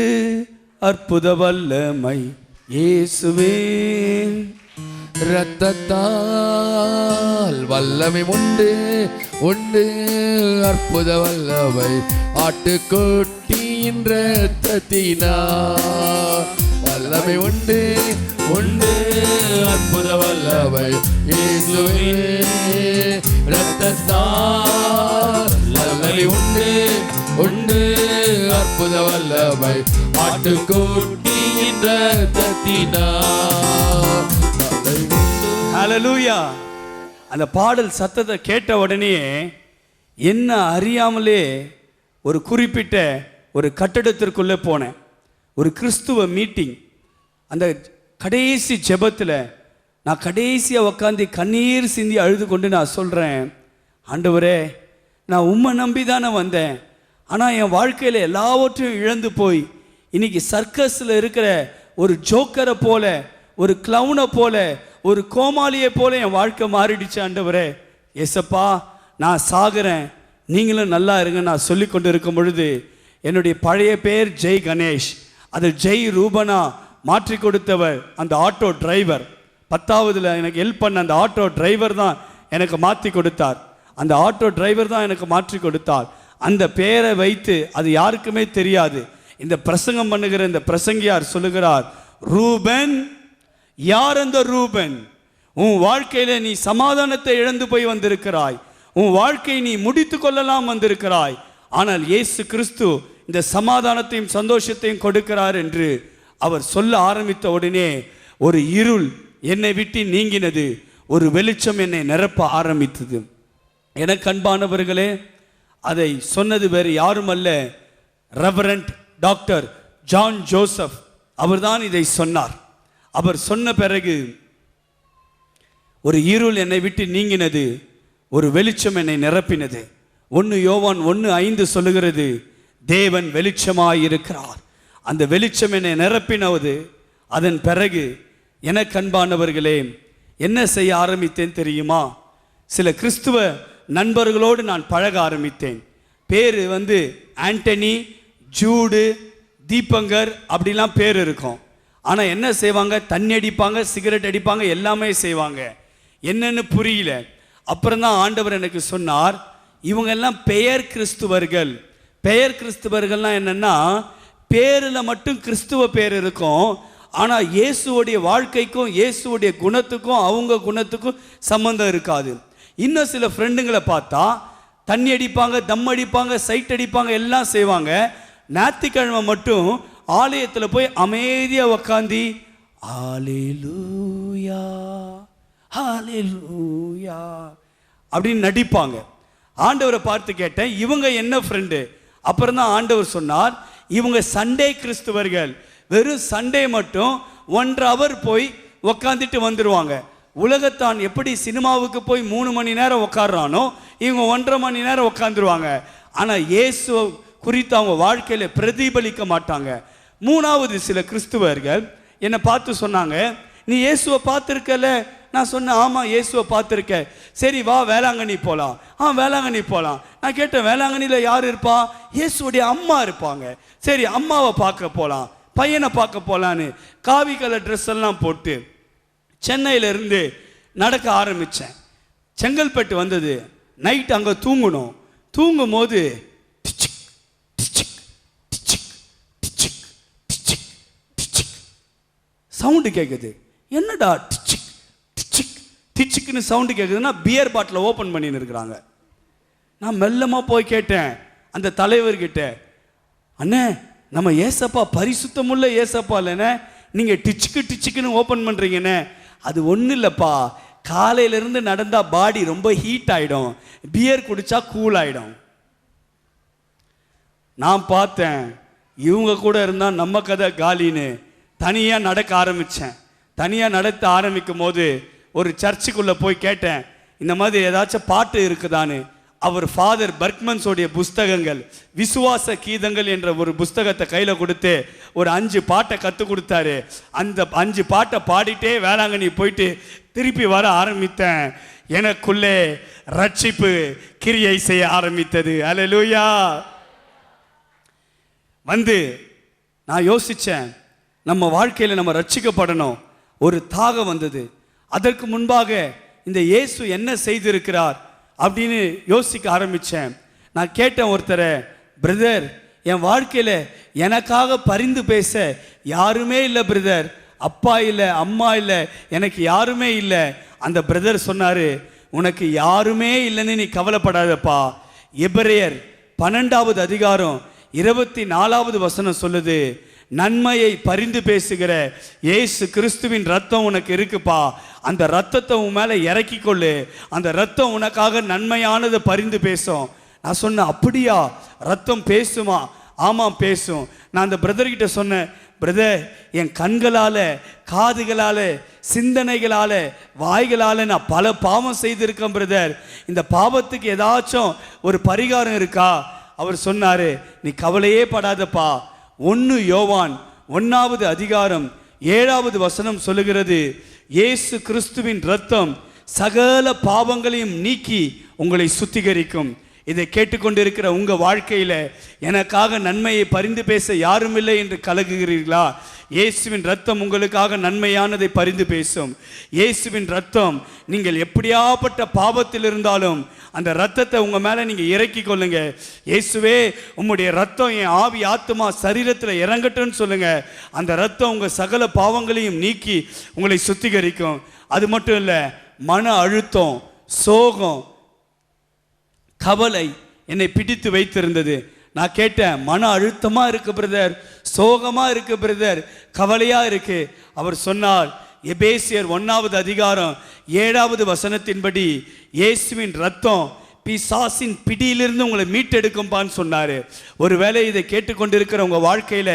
அற்புத வல்லமை இயேசுவே, இரத்தத்தால் வல்லமை உண்டு உண்டு அற்புத வல்லமை, ஆட்டுக்குட்டியின் இரத்தத்தினால் வல்லமை உண்டு உண்டு அற்புத வல்லமை இயேசுவே, இரத்தத்தால் வல்லமை உண்டு உண்டு அற்புத வல்லமை, ஆட்டுக்குட்டியின் இரத்தத்தினால். ஹல்லேலூயா. அந்த பாடல் சத்தத்தை கேட்ட உடனே என்ன அறியாமலே ஒரு குறிப்பிட்ட ஒரு கட்டடத்திற்குள்ளே போனேன். ஒரு கிறிஸ்துவ மீட்டிங். அந்த கடைசி ஜெபத்தில் நான் கடைசியாக உட்காந்து கண்ணீர் சிந்தி அழுது கொண்டு நான் சொல்கிறேன், ஆண்டவரே, நான் உம்மை நம்பி தானே வந்தேன், ஆனால் என் வாழ்க்கையில் எல்லாவற்றையும் இழந்து போய் இன்னைக்கு சர்க்கஸில் இருக்கிற ஒரு ஜோக்கரை போல, ஒரு கிளவுனை போல, ஒரு கோமாளியை போல என் வாழ்க்கை மாறிடுச்சு. ஆண்டவரே ஏசப்பா, நான் சாகுறேன், நீங்களும் நல்லா இருங்க நான் சொல்லி கொண்டு இருக்கும் பொழுது என்னுடைய பழைய பேர் ஜெய் கணேஷ், அது ஜெய் ரூபனா மாற்றி கொடுத்தவர் அந்த ஆட்டோ டிரைவர். 10ஆவதுல எனக்கு ஹெல்ப் பண்ண அந்த ஆட்டோ டிரைவர் தான் எனக்கு மாற்றி கொடுத்தார். அந்த ஆட்டோ டிரைவர் தான் எனக்கு மாற்றி கொடுத்தார். அந்த பேரை வைத்து அது யாருக்குமே தெரியாது. இந்த பிரசங்கம் பண்ணுகிற இந்த பிரசங்கியார் சொல்லுகிறார், ரூபன். யார் அந்த ரூபன்? உன் வாழ்க்கையில நீ சமாதானத்தை இழந்து போய் வந்திருக்கிறாய், உன் வாழ்க்கையை நீ முடித்து கொள்ளலாம் வந்திருக்கிறாய், ஆனால் இயேசு கிறிஸ்து இந்த சமாதானத்தையும் சந்தோஷத்தையும் கொடுக்கிறார் என்று அவர் சொல்ல ஆரம்பித்த உடனே ஒரு இருள் என்னை விட்டு நீங்கினது, ஒரு வெளிச்சம் என்னை நிரப்ப ஆரம்பித்தது. எனக்கு அன்பானவர்களே, அதை சொன்னது வேறு யாரும் அல்ல, ரெவரண்ட் டாக்டர் ஜான் ஜோசப் அவர்தான் இதை சொன்னார். அவர் சொன்ன பிறகு ஒரு இருள் என்னை விட்டு நீங்கினது, ஒரு வெளிச்சம் என்னை நிரப்பினது. 1 யோவான் 1:5 சொல்லுகிறது, தேவன் வெளிச்சமாயிருக்கிறார். அந்த வெளிச்சம் என்னை நிரப்பினது. அதன் பிறகு எனக்கு அன்பானவர்களே என்ன செய்ய ஆரம்பித்தேன் தெரியுமா? சில கிறிஸ்துவ நண்பர்களோடு நான் பழக ஆரம்பித்தேன். பேர் ஆண்டனி, ஜூடு, தீபங்கர் அப்படிலாம் பேர் இருக்கும். ஆனால் என்ன செய்வாங்க? தண்ணி அடிப்பாங்க, சிகரெட் அடிப்பாங்க, எல்லாமே செய்வாங்க. என்னன்னு புரியல. அப்புறம் தான் ஆண்டவர் எனக்கு சொன்னார், இவங்கெல்லாம் பெயர் கிறிஸ்துவர்கள். பெயர் கிறிஸ்துவர்கள்லாம் என்னன்னா, பேரில் மட்டும் கிறிஸ்துவ பேர் இருக்கும், ஆனால் இயேசுவோடைய வாழ்க்கைக்கும் இயேசுவோடைய குணத்துக்கும் அவங்க குணத்துக்கும் சம்பந்தம் இருக்காது. இன்னும் சில ஃப்ரெண்டுங்களை பார்த்தா தண்ணி அடிப்பாங்க, தம் அடிப்பாங்க, சைட் அடிப்பாங்க, எல்லாம் செய்வாங்க. ஞாயிற்றுக்கிழமை மட்டும் ஆலயத்தில் போய் அமைதியாக உக்காந்தி ஹல்லேலூயா ஹல்லேலூயா அப்படின்னு நடிப்பாங்க. ஆண்டவரை பார்த்து கேட்டேன், இவங்க என்ன ஃப்ரெண்டு? அப்புறம் தான் ஆண்டவர் சொன்னார், இவங்க சண்டே கிறிஸ்துவர்கள். வெறும் சண்டே மட்டும் 1.5 hour போய் உக்காந்துட்டு வந்துடுவாங்க. உலகத்தான் எப்படி சினிமாவுக்கு போய் 3 மணி நேரம் உட்காடுறானோ, இவங்க 1.5 மணி நேரம் உட்காந்துருவாங்க. ஆனால் இயேசு குறித்து அவங்க வாழ்க்கையில் பிரதிபலிக்க மாட்டாங்க. 3வது சில கிறிஸ்துவர்கள் என்னை பார்த்து சொன்னாங்க, நீ இயேசுவை பார்த்துருக்கல? நான் சொன்னேன், ஆமாம் இயேசுவை பார்த்துருக்கேன். சரி வா வேளாங்கண்ணி போகலாம். வேளாங்கண்ணி போகலாம். நான் கேட்டேன், வேளாங்கண்ணியில் யார் இருப்பா? இயேசுடைய அம்மா இருப்பாங்க. சரி அம்மாவை பார்க்க போகலாம், பையனை பார்க்க போகலான்னு காவி கலர் ட்ரெஸ் எல்லாம் போட்டு சென்னையிலேருந்து நடக்க ஆரம்பித்தேன். செங்கல்பட்டு வந்தது. நைட் அங்கே தூங்கணும். தூங்கும் போது சவுண்டு கேட்குது. என்னடா டிச்சிக் டிச்சிக் டிச்சிக்னு சவுண்டு கேட்குதுன்னா பியர் பாட்டில் ஓப்பன் பண்ணின்னு இருக்கிறாங்க. நான் மெல்லமாக போய் கேட்டேன் அந்த தலைவர்கிட்ட, அண்ணே நம்ம ஏசப்பா பரிசுத்தமுள்ள ஏசப்பா இல்லைண்ணே, நீங்கள் டிச்சிக்கு டிச்சிக்குன்னு ஓப்பன் பண்ணுறீங்கண்ணே. அது ஒன்றும் இல்லைப்பா, காலையிலேருந்து நடந்தால் பாடி ரொம்ப ஹீட் ஆகிடும், பியர் குடித்தா கூல் ஆகிடும். நான் பார்த்தேன் இவங்க கூட இருந்தால் நம்ம கதை காலின்னு தனியாக நடக்க ஆரம்பித்தேன். தனியாக நடத்த ஆரம்பிக்கும் போது ஒரு சர்ச்சுக்குள்ளே போய் கேட்டேன், இந்த மாதிரி ஏதாச்சும் பாட்டு இருக்குதான்னு. அவர் ஃபாதர் பர்க்மன்ஸோடைய புஸ்தகங்கள், விசுவாச கீதங்கள் என்ற ஒரு புஸ்தகத்தை கையில் கொடுத்து ஒரு 5 பாட்டை கற்றுக் கொடுத்தாரு. அந்த 5 பாட்டை பாடிட்டே வேளாங்கண்ணி போயிட்டு திருப்பி வர ஆரம்பித்தேன். எனக்குள்ளே ரட்சிப்பு கிரியை செய்ய ஆரம்பித்தது. அல்லேலூயா. நான் யோசித்தேன், நம்ம வாழ்க்கையில் நம்ம ரட்சிக்கப்படணும். ஒரு தாகம் வந்தது. அதற்கு முன்பாக இந்த இயேசு என்ன செய்திருக்கிறார் அப்படின்னு யோசிக்க ஆரம்பித்தேன். நான் கேட்டேன் ஒருத்தரை, பிரதர் என் வாழ்க்கையில் எனக்காக பரிந்து பேச யாருமே இல்லை பிரதர், அப்பா இல்லை, அம்மா இல்லை, எனக்கு யாருமே இல்லை. அந்த பிரதர் சொன்னார், உனக்கு யாருமே இல்லைன்னு நீ கவலைப்படாதப்பா. எபிரேயர் 12வது அதிகாரம் 24வது வசனம் சொல்லுது, நன்மையை பரிந்து பேசுகிற இயேசு கிறிஸ்துவின் ரத்தம் உனக்கு இருக்குப்பா, அந்த ரத்தத்தை உன் மேலே இறக்கி கொள்ளு, அந்த ரத்தம் உனக்காக நன்மையானதை பரிந்து பேசும். நான் சொன்னேன், அப்படியா ரத்தம் பேசுமா? ஆமாம் பேசும். நான் அந்த பிரதர்கிட்ட சொன்னேன், பிரதர் என் கண்களால், காதுகளால், சிந்தனைகளால், வாய்களால் நான் பல பாவம் செய்திருக்கேன் பிரதர், இந்த பாவத்துக்கு ஏதாச்சும் ஒரு பரிகாரம் இருக்கா? அவர் சொன்னார், நீ கவலையே படாதப்பா, 1 யோவான் 1வது அதிகாரம் 7வது வசனம் சொல்லுகிறது, இயேசு கிறிஸ்துவின் ரத்தம் சகல பாவங்களையும் நீக்கி உங்களை சுத்திகரிக்கும். இதை கேட்டுக்கொண்டிருக்கிற உங்க வாழ்க்கையில எனக்காக நன்மையை பரிந்து பேச யாரும் இல்லை என்று கலங்குகிறீர்களா? இயேசுவின் ரத்தம் உங்களுக்காக நன்மையானதை பரிந்து பேசும். இயேசுவின் ரத்தம், நீங்கள் எப்படியாப்பட்ட பாவத்தில் இருந்தாலும் அந்த ரத்தத்தை உங்க மேல நீங்க இறக்கி கொள்ளுங்க. இயேசுவே உம்முடைய ரத்தம் என் ஆவி ஆத்துமா சரீரத்தில் இறங்கட்டும்னு சொல்லுங்க. அந்த ரத்தம் உங்க சகல பாவங்களையும் நீக்கி உங்களை சுத்திகரிக்கும். அது மட்டும் இல்ல, மன அழுத்தம், சோகம், கவலை என்னை பிடித்து வைத்திருந்தது. நான் கேட்டேன், மன அழுத்தமா இருக்கு பிரதர், சோகமா இருக்கு பிரதர், கவலையா இருக்கு. அவர் சொன்னார், எபேசியர் 1வது அதிகாரம் 7வது வசனத்தின்படி இயேசுவின் ரத்தம் பிசாசின் பிடியிலிருந்து உங்களை மீட்டெடுக்கும்பான்னு சொன்னாரு. ஒருவேளை இதை கேட்டுக்கொண்டிருக்கிற உங்க வாழ்க்கையில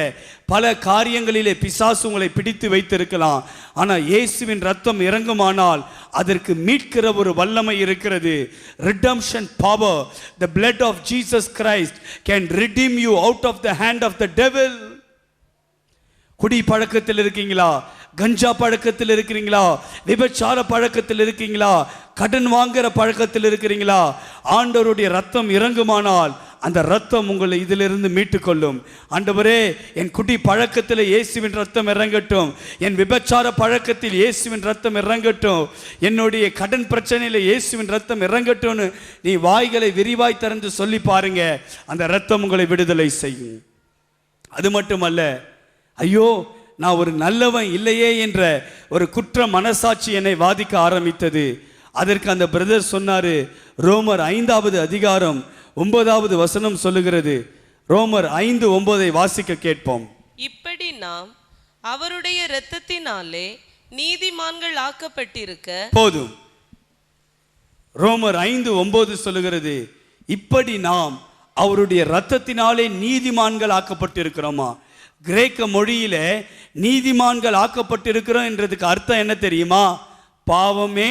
பல காரியங்களிலே பிசாசு உங்களை பிடித்து வைத்திருக்கலாம். ஆனால் இயேசுவின் ரத்தம் இறங்குமானால் அதற்கு மீட்கிற ஒரு வல்லமை இருக்கிறது. Redemption power. The blood of Jesus Christ can redeem you out of the hand of the devil. குடி பழக்கத்தில் இருக்கீங்களா? கஞ்சா பழக்கத்தில் இருக்கிறீங்களா, விபச்சார பழக்கத்தில் இருக்கீங்களா, கடன் வாங்குற பழக்கத்தில் இருக்கிறீங்களா, ஆண்டவருடைய ரத்தம் இறங்குமானால் அந்த ரத்தம் உங்களை இதிலிருந்து மீட்டுக்கொள்ளும். ஆண்டவரே, என் குடி பழக்கத்தில் இயேசுவின் ரத்தம் இறங்கட்டும், என் விபச்சார பழக்கத்தில் இயேசுவின் ரத்தம் இறங்கட்டும், என்னுடைய கடன் பிரச்சனையில் இயேசுவின் ரத்தம் இறங்கட்டும்னு நீ வாய்களை விரிவாய் திறந்து சொல்லி பாருங்க. அந்த ரத்தம் உங்களை விடுதலை செய்யும். அது மட்டுமல்ல, ஐயோ நான் ஒரு நல்லவன் இல்லையே என்ற ஒரு குற்ற மனசாட்சி என்னை வாதிக்க ஆரம்பித்தது. அதற்கு அந்த பிரதர் சொன்னாரு, ரோமர் 5வது அதிகாரம் 9வது வசனம் சொல்லுகிறது. ரோமர் 5:9 வாசிக்க கேட்போம். இப்படி நாம் அவருடைய இரத்தத்தினாலே நீதிமான்கள் ஆக்கப்பட்டிருக்க போதும். ரோமர் 5:9 சொல்லுகிறது, இப்படி நாம் அவருடைய இரத்தத்தினாலே நீதிமான்கள் ஆக்கப்பட்டிருக்கிறோமா. கிரேக்க மொழியில நீதிமான்கள் ஆக்கப்பட்டிருக்கிறோம் என்றதுக்கு அர்த்தம் என்ன தெரியுமா? பாவமே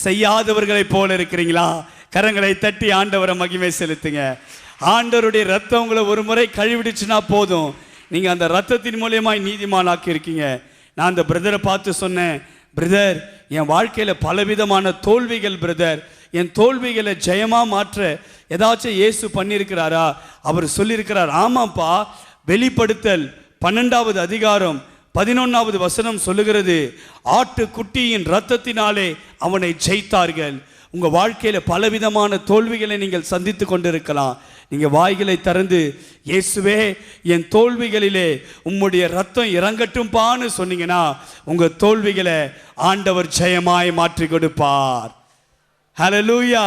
செய்யாதவர்களை போல இருக்கிறீங்களா? கரங்களை தட்டி ஆண்டவரை மகிமை செலுத்துங்க. ஆண்டவருடைய ரத்தம் உங்களை ஒரு முறை கழுவிடுச்சுன்னா போதும், நீங்க அந்த ரத்தத்தின் மூலியமாய் நீதிமானாக்கி இருக்கீங்க. நான் அந்த பிரதரை பார்த்து சொன்னேன், பிரதர் என் வாழ்க்கையில பலவிதமான தோல்விகள் பிரதர், என் தோல்விகளை ஜெயமா மாற்ற ஏதாச்சும் இயேசு பண்ணியிருக்கிறாரா? அவர் சொல்லியிருக்கிறார். ஆமாப்பா, வெளிப்படுத்தல் 12வது அதிகாரம் 11வது வசனம் சொல்லுகிறது, ஆட்டுக்குட்டியின் இரத்தத்தினாலே அவனை ஜெயித்தார்கள். உங்க வாழ்க்கையில பலவிதமான தோல்விகளை நீங்கள் சந்தித்து கொண்டிருக்கலாம். நீங்க வாய்களை திறந்து, இயேசுவே என் தோல்விகளிலே உம்முடைய ரத்தம் இறங்கட்டும்பான்னு சொன்னீங்கன்னா உங்க தோல்விகளை ஆண்டவர் ஜெயமாய் மாற்றி கொடுப்பார். ஹல்லேலூயா.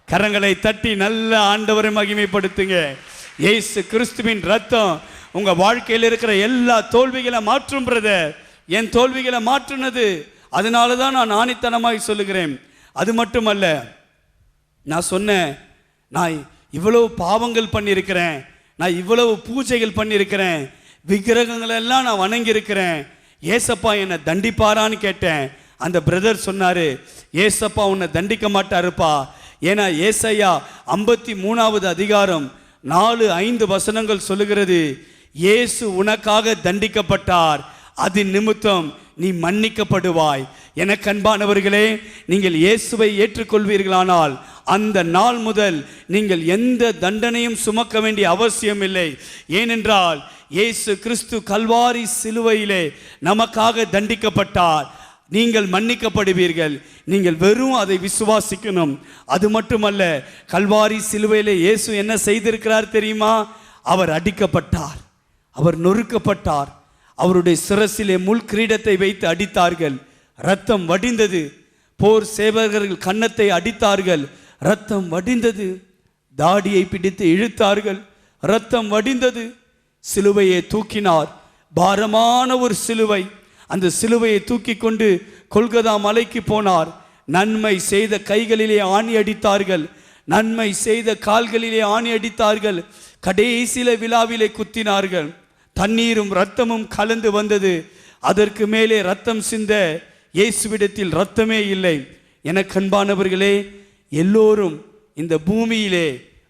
கரங்களை தட்டி நல்ல ஆண்டவரை மகிமைப்படுத்துங்க. இயேசு கிறிஸ்துவின் ரத்தம் உங்க வாழ்க்கையில் இருக்கிற எல்லா தோல்விகளை மாற்றும் பிரதர். என் தோல்விகளை மாற்றுனது, அதனால தான் நான் ஆணித்தனமாய் சொல்லுகிறேன். அது மட்டுமல்ல, நான் சொன்னேன், நான் இவ்வளவு பாவங்கள் பண்ணியிருக்கிறேன், நான் இவ்வளவு பூஜைகள் பண்ணியிருக்கிறேன், விக்கிரகங்கள் எல்லாம் நான் வணங்கி இருக்கிறேன், ஏசப்பா என்னை தண்டிப்பாரான்னு கேட்டேன். அந்த பிரதர் சொன்னாரு, ஏசப்பா உன்னை தண்டிக்க மாட்டாருப்பா. ஏன்னா ஏசாயா 53வது அதிகாரம் 4-5 வசனங்கள் சொல்லுகிறது, இயேசு உனக்காக தண்டிக்கப்பட்டார், அது நிமித்தம் நீ மன்னிக்கப்படுவாய். எனக்கு அன்பானவர்களே, நீங்கள் இயேசுவை ஏற்றுக்கொள்வீர்களானால் அந்த நாள் முதல் நீங்கள் எந்த தண்டனையும் சுமக்க வேண்டிய அவசியம் இல்லை. ஏனென்றால் இயேசு கிறிஸ்து கல்வாரி சிலுவையிலே நமக்காக தண்டிக்கப்பட்டார். நீங்கள் மன்னிக்கப்படுவீர்கள். நீங்கள் வெறும் அதை விசுவாசிக்கணும். அது மட்டுமல்ல, கல்வாரி சிலுவையிலே இயேசு என்ன செய்திருக்கிறார் தெரியுமா? அவர் அடிக்கப்பட்டார், அவர் நொறுக்கப்பட்டார், அவருடைய சிரசிலே முள் கிரீடத்தை வைத்து அடித்தார்கள், இரத்தம் வடிந்தது. போர் சேவகர்கள் கன்னத்தை அடித்தார்கள், இரத்தம் வடிந்தது. தாடியை பிடித்து இழுத்தார்கள், இரத்தம் வடிந்தது. சிலுவையை தூக்கினார், பாரமான ஒரு சிலுவை. அந்த சிலுவையை தூக்கி கொண்டு கொல்கதா மலைக்கு போனார். நன்மை செய்த கைகளிலே ஆணி அடித்தார்கள், நன்மை செய்த கால்களிலே ஆணி அடித்தார்கள், கடைசியில விழாவிலே குத்தினார்கள். தண்ணீரும் இரத்தமும் கலந்து வந்தது. அதற்கு மேலே இரத்தம் சிந்த இயேசுவிடத்தில் இரத்தமே இல்லை. எனக்கு அன்பானவர்களே, எல்லோரும் இந்த பூமியிலே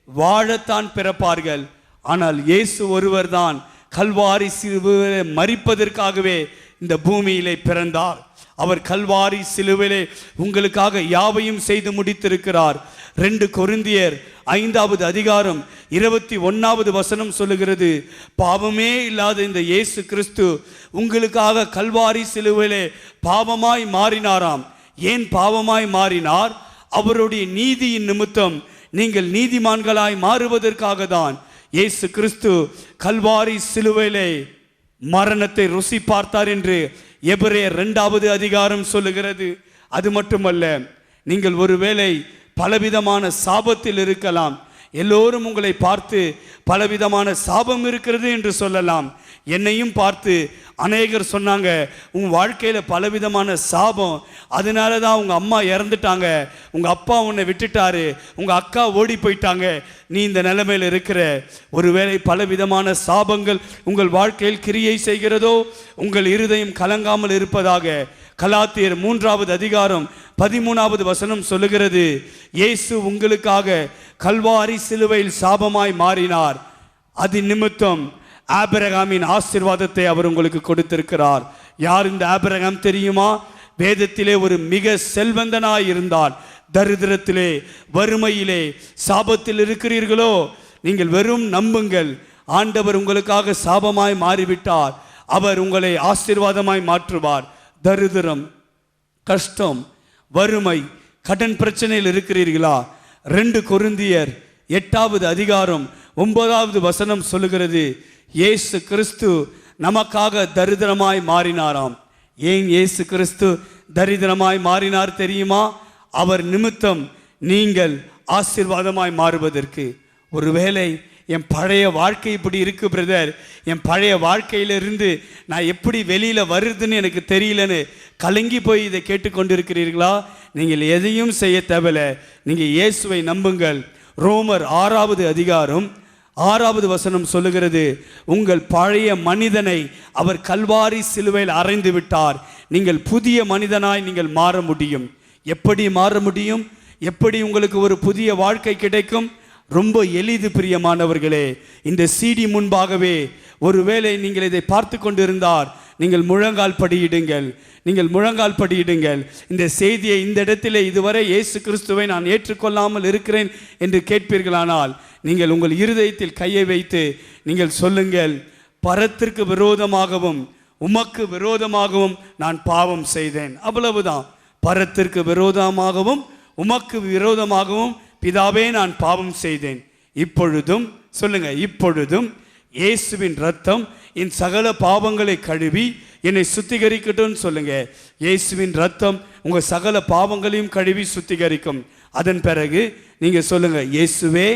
வாழத்தான் பிறப்பார்கள், ஆனால் இயேசு ஒருவர் தான் கல்வாரி சிலுவையிலே மரிப்பதற்காகவே இந்த பூமியிலே பிறந்தார். அவர் கல்வாரி சிலுவையிலே உங்களுக்காக யாவையும் செய்து முடித்திருக்கிறார். 2 கொரிந்தியர் 5வது அதிகாரம் 21வது வசனம் சொல்லுகிறது, பாவமே இல்லாத இந்த இயேசு கிறிஸ்து உங்களுக்காக கல்வாரி சிலுவையிலே பாவமாய் மாறினாராம். ஏன் பாவமாய் மாறினார்? அவருடைய நீதியின் நிமித்தம் நீங்கள் நீதிமான்களாய் மாறுவதற்காக தான் இயேசு கிறிஸ்து கல்வாரி சிலுவையிலே மரணத்தை ருசி பார்த்தார் என்று எபிரேயர் 2வது அதிகாரம் சொல்லுகிறது. அது மட்டுமல்ல, நீங்கள் ஒருவேளை பலவிதமான சாபத்தில் இருக்கலாம். எல்லோரும் உங்களை பார்த்து பலவிதமான சாபம் இருக்கிறது என்று சொல்லலாம். என்னையும் பார்த்து அநேகர் சொன்னாங்க, உன் வாழ்க்கையில பலவிதமான சாபம், அதனால தான் உங்க அம்மா இறந்துட்டாங்க, உங்க அப்பா உன்னை விட்டுட்டாரு, உங்க அக்கா ஓடி போயிட்டாங்க, நீ இந்த நிலைமையில் இருக்கிற. ஒருவேளை பலவிதமான சாபங்கள் உங்கள் வாழ்க்கையில் கிரியை செய்கிறதோ, உங்கள் இருதயம் கலங்காமல் இருப்பதாக. கலாத்தியர் 3வது அதிகாரம் 13வது வசனம் சொல்லுகிறது, இயேசு உங்களுக்காக கல்வாரி சிலுவையில் சாபமாய் மாறினார், அது நிமித்தம் ஆபிரகாமின் ஆசீர்வாதத்தை அவர் உங்களுக்கு கொடுத்திருக்கிறார். யார் இந்த ஆபிரகாம் தெரியுமா? வேதத்திலே ஒரு மிக செல்வந்தனாய் இருந்தார். தரித்திரத்திலே, வறுமையிலே, சாபத்தில் இருக்கிறீர்களோ, நீங்கள் வெறும் நம்புங்கள். ஆண்டவர் உங்களுக்காக சாபமாய் மாறிவிட்டார். அவர் உங்களை ஆசீர்வாதமாய் மாற்றுவார். தரித்திரம், கஷ்டம், வறுமை, கடன் பிரச்சனையில் இருக்கிறீர்களா? 2 கொரிந்தியர் 8வது அதிகாரம் 9வது வசனம் சொல்லுகிறது, இயேசு கிறிஸ்து நமக்காக தரித்திரமாய் மாறினாராம். ஏன் இயேசு கிறிஸ்து தரித்திரமாய் மாறினார் தெரியுமா? அவர் நிமித்தம் நீங்கள் ஆசீர்வாதமாய் மாறுவதற்கு. ஒருவேளை என் பழைய வாழ்க்கை இப்படி இருக்கு பிரதர், என் பழைய வாழ்க்கையிலிருந்து நான் எப்படி வெளியில வருதுன்னு எனக்கு தெரியலன்னு கலங்கி போய் இதை கேட்டுக்கொண்டிருக்கிறீர்களா? நீங்கள் எதையும் செய்ய தேவையில்ல. நீங்கள் இயேசுவை நம்புங்கள். ரோமர் 6வது அதிகாரம் 6வது வசனம் சொல்லுகிறது, உங்கள் பழைய மனிதனை அவர் கல்வாரி சிலுவையில் அறைந்து விட்டார். நீங்கள் புதிய மனிதனாய் நீங்கள் மாற முடியும். எப்படி மாற முடியும்? எப்படி உங்களுக்கு ஒரு புதிய வாழ்க்கை கிடைக்கும்? ரொம்ப எளிது பிரியமானவர்களே. இந்த சிடி முன்பாகவே ஒருவேளை நீங்கள் இதை பார்த்து கொண்டிருந்தார், நீங்கள் முழங்கால் படியிடுங்கள், நீங்கள் முழங்கால் படியிடுங்கள். இந்த செய்தியை இந்த இடத்திலே இதுவரை இயேசு கிறிஸ்துவை நான் ஏற்றுக்கொள்ளாமல் இருக்கிறேன் என்று கேட்பீர்களானால், நீங்கள் உங்கள் இருதயத்தில் கையை வைத்து நீங்கள் சொல்லுங்கள், பரத்திற்கு விரோதமாகவும் உமக்கு விரோதமாகவும் நான் பாவம் செய்தேன். அவ்வளவுதான். பரத்திற்கு விரோதமாகவும் உமக்கு விரோதமாகவும் பிதாவே நான் பாவம் செய்தேன். இப்பொழுதும் சொல்லுங்க, இப்பொழுதும் இயேசுவின் ரத்தம் என் சகல பாவங்களை கழுவி என்னை சுத்திகரிக்கட்டும் சொல்லுங்க. இயேசுவின் ரத்தம் உங்க சகல பாவங்களையும் கழுவி சுத்திகரிக்கும். அதன் பிறகு நீங்க சொல்லுங்க, இயேசுவே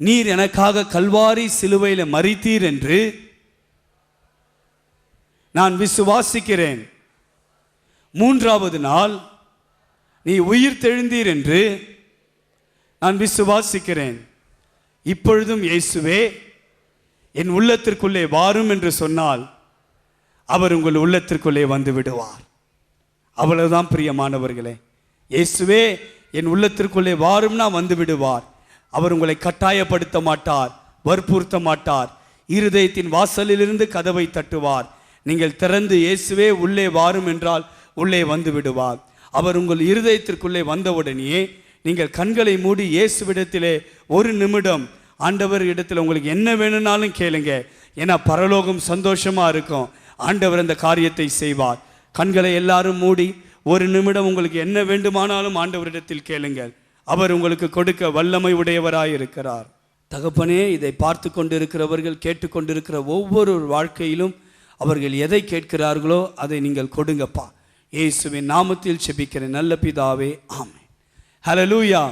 நீர் எனக்காக கல்வாரி சிலுவையில மரித்தீர் என்று நான் விசுவாசிக்கிறேன். 3வது நாள் நீ உயிர் தெழுந்தீர் என்று நான் விசுவாசிக்கிறேன். இப்பொழுதும் இயேசுவே என் உள்ளத்திற்குள்ளே வாரும் என்று சொன்னால் அவர் உங்கள் உள்ளத்திற்குள்ளே வந்து விடுவார். அவ்வளவுதான் பிரியமானவர்களே. இயேசுவே என் உள்ளத்திற்குள்ளே வாரும்னா வந்து விடுவார். அவர் உங்களை கட்டாயப்படுத்த மாட்டார், வற்புறுத்த மாட்டார். இருதயத்தின் வாசலிலிருந்து கதவை தட்டுவார். நீங்கள் திறந்து இயேசுவே உள்ளே வாரும் என்றால் உள்ளே வந்து விடுவார். அவர் உங்கள் இருதயத்திற்குள்ளே வந்தவுடனே நீங்கள் கண்களை மூடி இயேசுவிடத்திலே 1 நிமிடம் ஆண்டவர் இடத்துல உங்களுக்கு என்ன வேணும்னாலும் கேளுங்க. ஏன்னா பரலோகம் சந்தோஷமா இருக்கும். ஆண்டவர் அந்த காரியத்தை செய்வார். கண்களை எல்லாரும் மூடி 1 நிமிடம் உங்களுக்கு என்ன வேண்டுமானாலும் ஆண்டவரிடத்தில் கேளுங்கள். அவர் உங்களுக்கு கொடுக்க வல்லமை உடையவராய் இருக்கிறார். தகப்பனே, இதை பார்த்து கொண்டிருக்கிறவர்கள், கேட்டுக்கொண்டிருக்கிற ஒவ்வொரு வாழ்க்கையிலும் அவர்கள் எதை கேட்கிறார்களோ அதை நீங்கள் கொடுங்கப்பா. இயேசுவின் நாமத்தில் செபிக்கிறேன் நல்ல பிதாவே, ஆமென். ஹல்லேலூயா.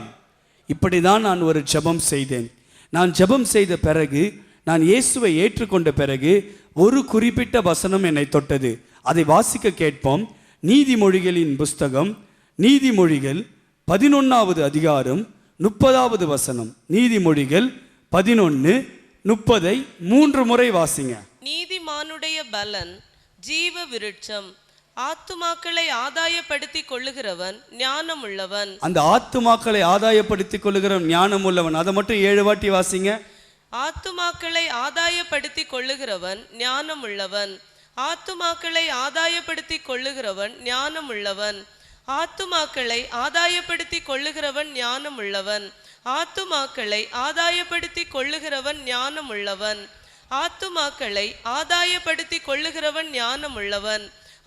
இப்படி தான் நான் ஒரு ஜெபம் செய்தேன். நான் ஜெபம் செய்த பிறகு, நான் இயேசுவை ஏற்றுக்கொண்ட பிறகு ஒரு குறிப்பிட்ட வசனம் என்னை தொட்டது. அதை வாசிக்க கேட்போம். நீதிமொழிகளின் புஸ்தகம், நீதிமொழிகள் 11வது அதிகாரம் 30வது வசனம். நீதிமொழிகள் 11:30 3 முறை வாசிங்க. நீதிமானுடைய பலன் ஜீவ விருட்சம், ஆத்துமாக்களை ஆதாயப்படுத்தி கொள்ளுகிறவன் ஞானம் உள்ளவன். அந்த ஆத்துமாக்களை ஆதாயப்படுத்தி கொள்ளுகிறவன் ஞானம் உள்ளவன், அதை மட்டும் 7 வாட்டி வாசிங்க. ஆத்துமாக்களை ஆதாயப்படுத்தி கொள்ளுகிறவன் ஞானம் உள்ளவன், ஆத்துமாக்களை ஆதாயப்படுத்தி கொள்ளுகிறவன் ஞானம் உள்ளவன், ஆத்துமாக்களை ஆதாயப்படுத்தி கொள்ளுகிறவன் ஞானம் உள்ளவன், ஆத்துமாக்களை ஆதாயப்படுத்தி கொள்ளுகிறவன் ஞானம் உள்ளவன், ஆத்துமாக்களை ஆதாயப்படுத்தி கொள்ளுகிறவன் ஞானம் உள்ளவன்,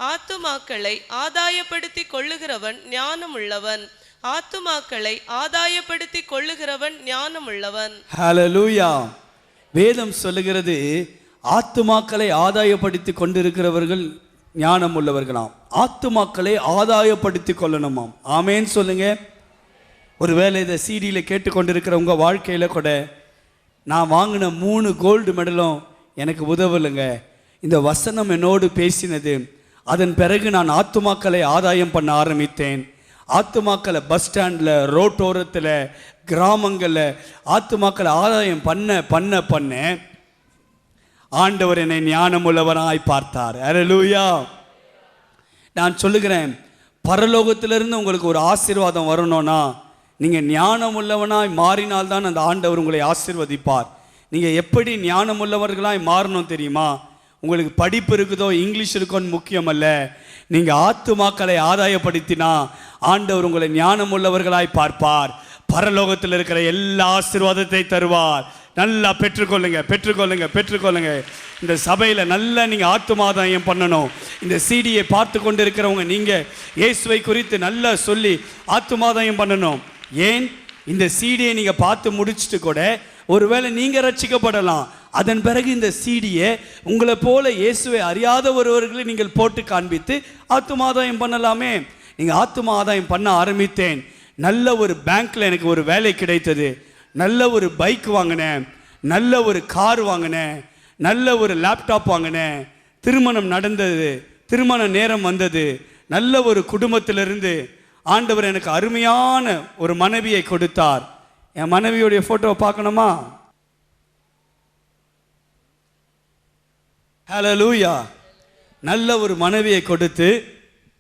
ஆத்துமாக்களை ஆதாயப்படுத்தி கொள்ளுகிறவன் ஞானம் உள்ளவன், ஆத்துமாக்களை ஆதாயப்படுத்தி கொள்ளுகிறவன் ஞானம் உள்ளவன். ஹல்லேலூயா. வேதம் சொல்லுகிறது, ஆத்துமாக்களை ஆதாயப்படுத்தி கொண்டிருக்கிறவர்கள் ஞானம் உள்ளவர்களாம். ஆத்துமாக்களை ஆதாயப்படுத்தி கொள்ளணுமாம். ஆமேன்னு சொல்லுங்க. ஒருவேளை இதை சிடியில் கேட்டுக்கொண்டிருக்கிற உங்க வாழ்க்கையில கூட, நான் வாங்கின 3 கோல்டு மெடலும் எனக்கு உதவலைங்க, இந்த வசனம் என்னோடு பேசினது, அதன் பிறகு நான் ஆத்துமாக்களை ஆதாயம் பண்ண ஆரம்பித்தேன். ஆத்துமாக்களை பஸ் ஸ்டாண்டில், ரோட்டோரத்தில், கிராமங்களில் ஆத்துமாக்களை ஆதாயம் பண்ண பண்ண பண்ண ஆண்டவர் என்னை ஞானம் உள்ளவனாய் பார்த்தார். ஹல்லேலூயா. நான் சொல்லுகிறேன், பரலோகத்திலிருந்து உங்களுக்கு ஒரு ஆசீர்வாதம் வரணும்னா நீங்கள் ஞானம் உள்ளவனாய் மாறினால்தான் அந்த ஆண்டவர் உங்களை ஆசீர்வதிப்பார். நீங்கள் எப்படி ஞானம் உள்ளவர்களாய் மாறணும் தெரியுமா? உங்களுக்கு படிப்பு இருக்குதோ இங்கிலீஷ் இருக்கோன்னு முக்கியம் அல்ல. நீங்கள் ஆத்துமாக்களை ஆதாயப்படுத்தினா ஆண்டவர் உங்களை ஞானம் உள்ளவர்களாய் பார்ப்பார். பரலோகத்தில் இருக்கிற எல்லா ஆசீர்வாதத்தை தருவார். நல்லா பெற்றுக்கொள்ளுங்க, பெற்றுக்கொள்ளுங்க, பெற்றுக்கொள்ளுங்க. இந்த சபையில் நல்லா நீங்கள் ஆத்துமாதாயம் பண்ணணும். இந்த சிடியை பார்த்து கொண்டு இருக்கிறவங்க நீங்கள் இயேசுவை குறித்து நல்லா சொல்லி ஆத்துமாதாயம் பண்ணணும். ஏன், இந்த சிடியை நீங்கள் பார்த்து முடிச்சுட்டு கூட ஒருவேளை நீங்கள் ரட்சிக்கப்படலாம். அதன் பிறகு இந்த சிடியை உங்களை போல இயேசுவை அறியாத ஒருவர்களை நீங்கள் போட்டு காண்பித்து ஆத்துமாதாயம் பண்ணலாமே. நீங்கள் ஆத்துமாதாயம் பண்ண ஆரம்பித்தேன். நல்ல ஒரு பேங்க்ல எனக்கு ஒரு வேலை கிடைத்தது. நல்ல ஒரு பைக் வாங்கினேன், நல்ல ஒரு கார் வாங்கினேன், நல்ல ஒரு லேப்டாப் வாங்கினேன். திருமணம் நடந்தது, திருமண நேரம் வந்தது. நல்ல ஒரு குடும்பத்திலிருந்து ஆண்டவர் எனக்கு அருமையான ஒரு மனைவியை கொடுத்தார். என் மனைவியுடைய போட்டோவை பார்க்கணுமா? ஹல்லேலூயா. நல்ல ஒரு மனைவியை கொடுத்து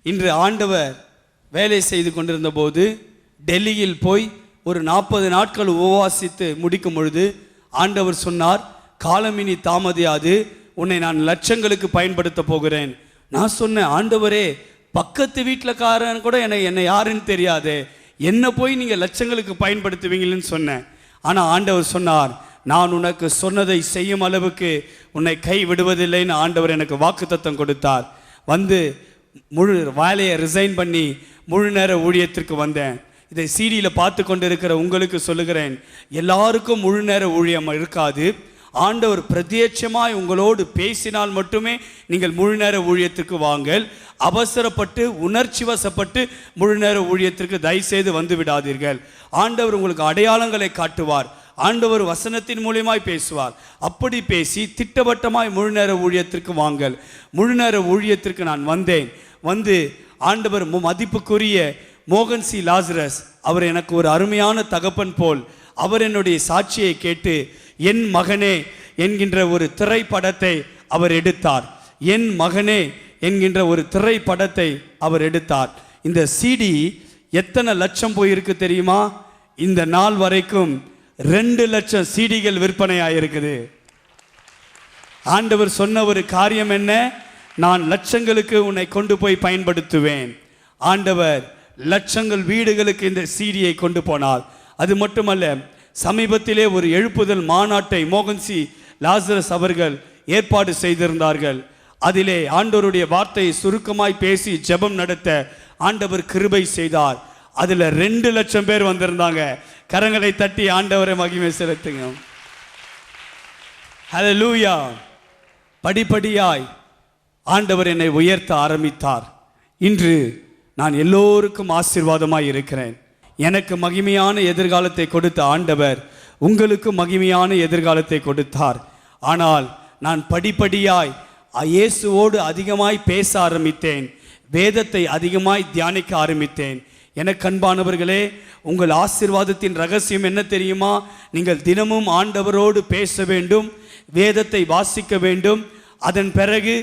இன்று ஆண்டவர் வேலை செய்து கொண்டிருந்த போது டெல்லியில் போய் ஒரு 40 நாட்கள் உபவாசித்து முடிக்கும் பொழுது ஆண்டவர் சொன்னார், காலமினி தாமதியாது, உன்னை நான் லட்சங்களுக்கு பயன்படுத்த போகிறேன். நான் சொன்னேன், ஆண்டவரே, பக்கத்து வீட்டிலக்காரன் கூட என்னை யாருன்னு தெரியாது, என்ன போய் நீங்கள் லட்சங்களுக்கு பயன்படுத்துவீங்கன்னு சொன்னேன். ஆனால் ஆண்டவர் சொன்னார், நான் உனக்கு சொன்னதை செய்யும் அளவுக்கு உன்னை கை விடுவதில்லைன்னு ஆண்டவர் எனக்கு வாக்குத்தத்தம் கொடுத்தார். வந்து முழு வேலையை ரிசைன் பண்ணி முழு நேர ஊழியத்திற்கு வந்தேன். இதை சிடியில் பார்த்து கொண்டு இருக்கிற உங்களுக்கு சொல்லுகிறேன், எல்லாருக்கும் முழு நேர ஊழியம் இருக்காது. ஆண்டவர் பிரத்யட்சமாய் உங்களோடு பேசினால் மட்டுமே நீங்கள் முழு நேர ஊழியத்திற்கு வாங்கள். அவசரப்பட்டு உணர்ச்சி வசப்பட்டு முழு நேர ஊழியத்திற்கு தயவுசெய்து வந்து விடாதீர்கள். ஆண்டவர் உங்களுக்கு அடையாளங்களை காட்டுவார். ஆண்டவர் வசனத்தின் மூலியமாய் பேசுவார். அப்படி பேசி திட்டவட்டமாய் முழு நேர ஊழியத்திற்கு வாங்கள். முழு நேர ஊழியத்திற்கு நான் வந்தேன். வந்து ஆண்டவர் மதிப்புக்குரிய மோகன் சி லாசரஸ் அவர் எனக்கு ஒரு அருமையான தகப்பன் போல் அவர் என்னுடைய சாட்சியை கேட்டு என் மகனே என்கின்ற ஒரு திரைப்படத்தை அவர் எடுத்தார். என் மகனே என்கின்ற ஒரு திரைப்படத்தை அவர் எடுத்தார். இந்த சிடி எத்தனை லட்சம் போயிருக்கு தெரியுமா? இந்த நாள் வரைக்கும் 2 லட்சம் சிடிகள் விற்பனையாயிருக்குது. ஆண்டவர் சொன்ன ஒரு காரியம் என்ன? நான் லட்சங்களுக்கு உன்னை கொண்டு போய் பயன்படுத்துவேன். ஆண்டவர் லட்சங்கள் வீடுகளுக்கு இந்த சிடியை கொண்டு போனார். அது மட்டுமல்ல, சமீபத்திலே ஒரு எழுப்புதல் மாநாட்டை மோகன் சி லாசரஸ் அவர்கள் ஏற்பாடு செய்திருந்தார்கள். அதிலே ஆண்டவருடைய வார்த்தையை சுருக்கமாய் பேசி ஜெபம் நடத்த ஆண்டவர் கிருபை செய்தார். அதில் 2 லட்சம் பேர் வந்திருந்தாங்க. கரங்களை தட்டி ஆண்டவரை மகிமை செலுத்துங்க. ஹல்லேலூயா. படிப்படியாய் ஆண்டவர் என்னை உயர்த்த ஆரம்பித்தார். இன்று நான் எல்லோருக்கும் ஆசீர்வாதமாய் இருக்கிறேன். எனக்கு மகிமையான எதிர்காலத்தை கொடுத்த ஆண்டவர் உங்களுக்கு மகிமையான எதிர்காலத்தை கொடுத்தார். ஆனால் நான் படிப்படியாய் இயேசுவோடு அதிகமாய் பேச ஆரம்பித்தேன். வேதத்தை அதிகமாய் தியானிக்க ஆரம்பித்தேன். எனக்கு அன்பானவர்களே, உங்கள் ஆசீர்வாதத்தின் ரகசியம் என்ன தெரியுமா? நீங்கள் தினமும் ஆண்டவரோடு பேச வேண்டும், வேதத்தை வாசிக்க வேண்டும். அதன் பிறகு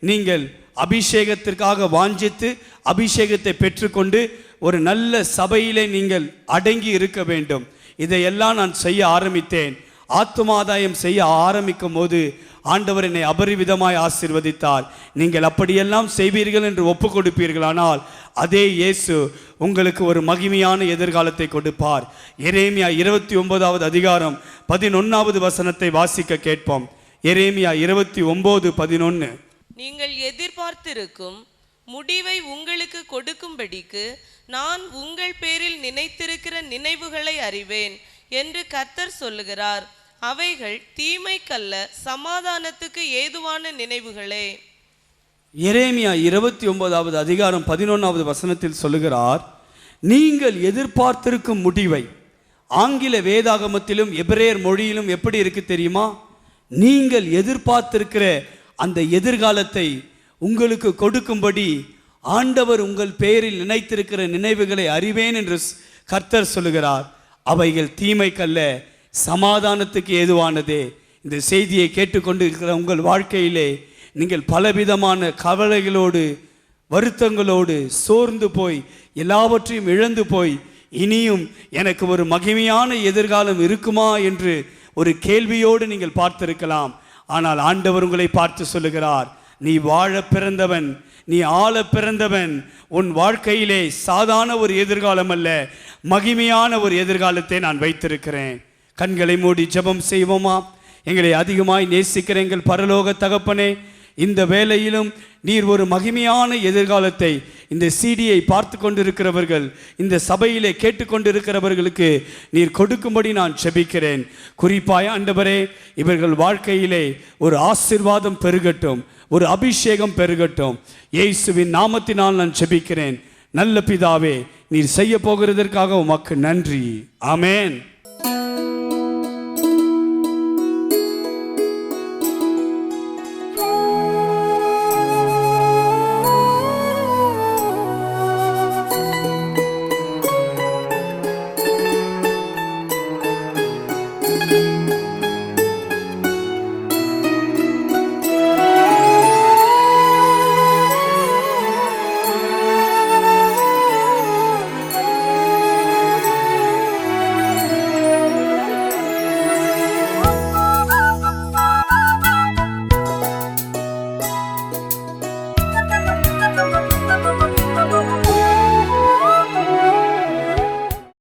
நீங்கள் அபிஷேகத்திற்காக வாஞ்சித்து அபிஷேகத்தை பெற்றுக்கொண்டு ஒரு நல்ல சபையிலே நீங்கள் அடங்கி இருக்க வேண்டும். இதையெல்லாம் நான் செய்ய ஆரம்பித்தேன். ஆத்துமாதாயம் செய்ய ஆரம்பிக்கும் போது ஆண்டவர் என்னை அபரிவிதமாய் ஆசீர்வதித்தார். நீங்கள் அப்படியெல்லாம் செய்வீர்கள் என்று ஒப்பு கொடுப்பீர்களானால் அதே இயேசு உங்களுக்கு ஒரு மகிமையான எதிர்காலத்தை கொடுப்பார். எரேமியா 29வது அதிகாரம் 11வது வசனத்தை வாசிக்க கேட்போம். எரேமியா 29:11. நீங்கள் எதிர்பார்த்திருக்கும் முடிவை உங்களுக்கு கொடுக்கும்படிக்கு நான் உங்கள் பேரில் நினைத்திருக்கிற நினைவுகளை அறிவேன் என்று கர்த்தர் சொல்லுகிறார். அவைகள் தீமைக்கல்ல, சமாதானத்துக்கு ஏதுவான நினைவுகளே. எரேமியா 29வது அதிகாரம் 11வது வசனத்தில் சொல்லுகிறார், நீங்கள் எதிர்பார்த்திருக்கும் முடிவை. ஆங்கில வேதாகமத்திலும் எபிரேயர் மொழியிலும் எப்படி இருக்கு தெரியுமா? நீங்கள் எதிர்பார்த்திருக்கிற அந்த எதிர்காலத்தை உங்களுக்கு கொடுக்கும்படி ஆண்டவர் உங்கள் பெயரில் நினைத்திருக்கிற நினைவுகளை அறிவேன் என்று கர்த்தர் சொல்லுகிறார். அவைகள் தீமைக்கல்ல, சமாதானத்துக்கு ஏதுவானதே. இந்த செய்தியை கேட்டுக்கொண்டு இருக்கிற உங்கள் வாழ்க்கையிலே நீங்கள் பலவிதமான கவலைகளோடு, வருத்தங்களோடு, சோர்ந்து போய், எல்லாவற்றையும் இழந்து போய், இனியும் எனக்கு ஒரு மகிமையான எதிர்காலம் இருக்குமா என்று ஒரு கேள்வியோடு நீங்கள் பார்த்திருக்கலாம். ஆனால் ஆண்டவர் உங்களை பார்த்து சொல்லுகிறார், நீ வாழ பிறந்தவன், நீ ஆள பிறந்தவன். உன் வாழ்க்கையிலே சாதாரண ஒரு எதிர்காலம் அல்ல, மகிமையான ஒரு எதிர்காலத்தை நான் வைத்திருக்கிறேன். கண்களை மூடி ஜெபம் செய்வோமா? எங்களை அதிகமாய் நேசிக்கிற எங்கள் பரலோக தகப்பனே, இந்த வேளையிலும் நீர் ஒரு மகிமையான எதிர்காலத்தை இந்த சிடியை பார்த்து கொண்டிருக்கிறவர்கள், இந்த சபையிலே கேட்டுக்கொண்டிருக்கிறவர்களுக்கு நீர் கொடுக்கும்படி நான் ஜெபிக்கிறேன். குறிப்பாய் ஆண்டவரே, இவர்கள் வாழ்க்கையிலே ஒரு ஆசீர்வாதம் பெருகட்டும், ஒரு அபிஷேகம் பெருகட்டும். இயேசுவின் நாமத்தினால் நான் ஜெபிக்கிறேன் நல்ல பிதாவே. நீர் செய்ய போகிறதற்காக உமக்கு நன்றி. ஆமென்.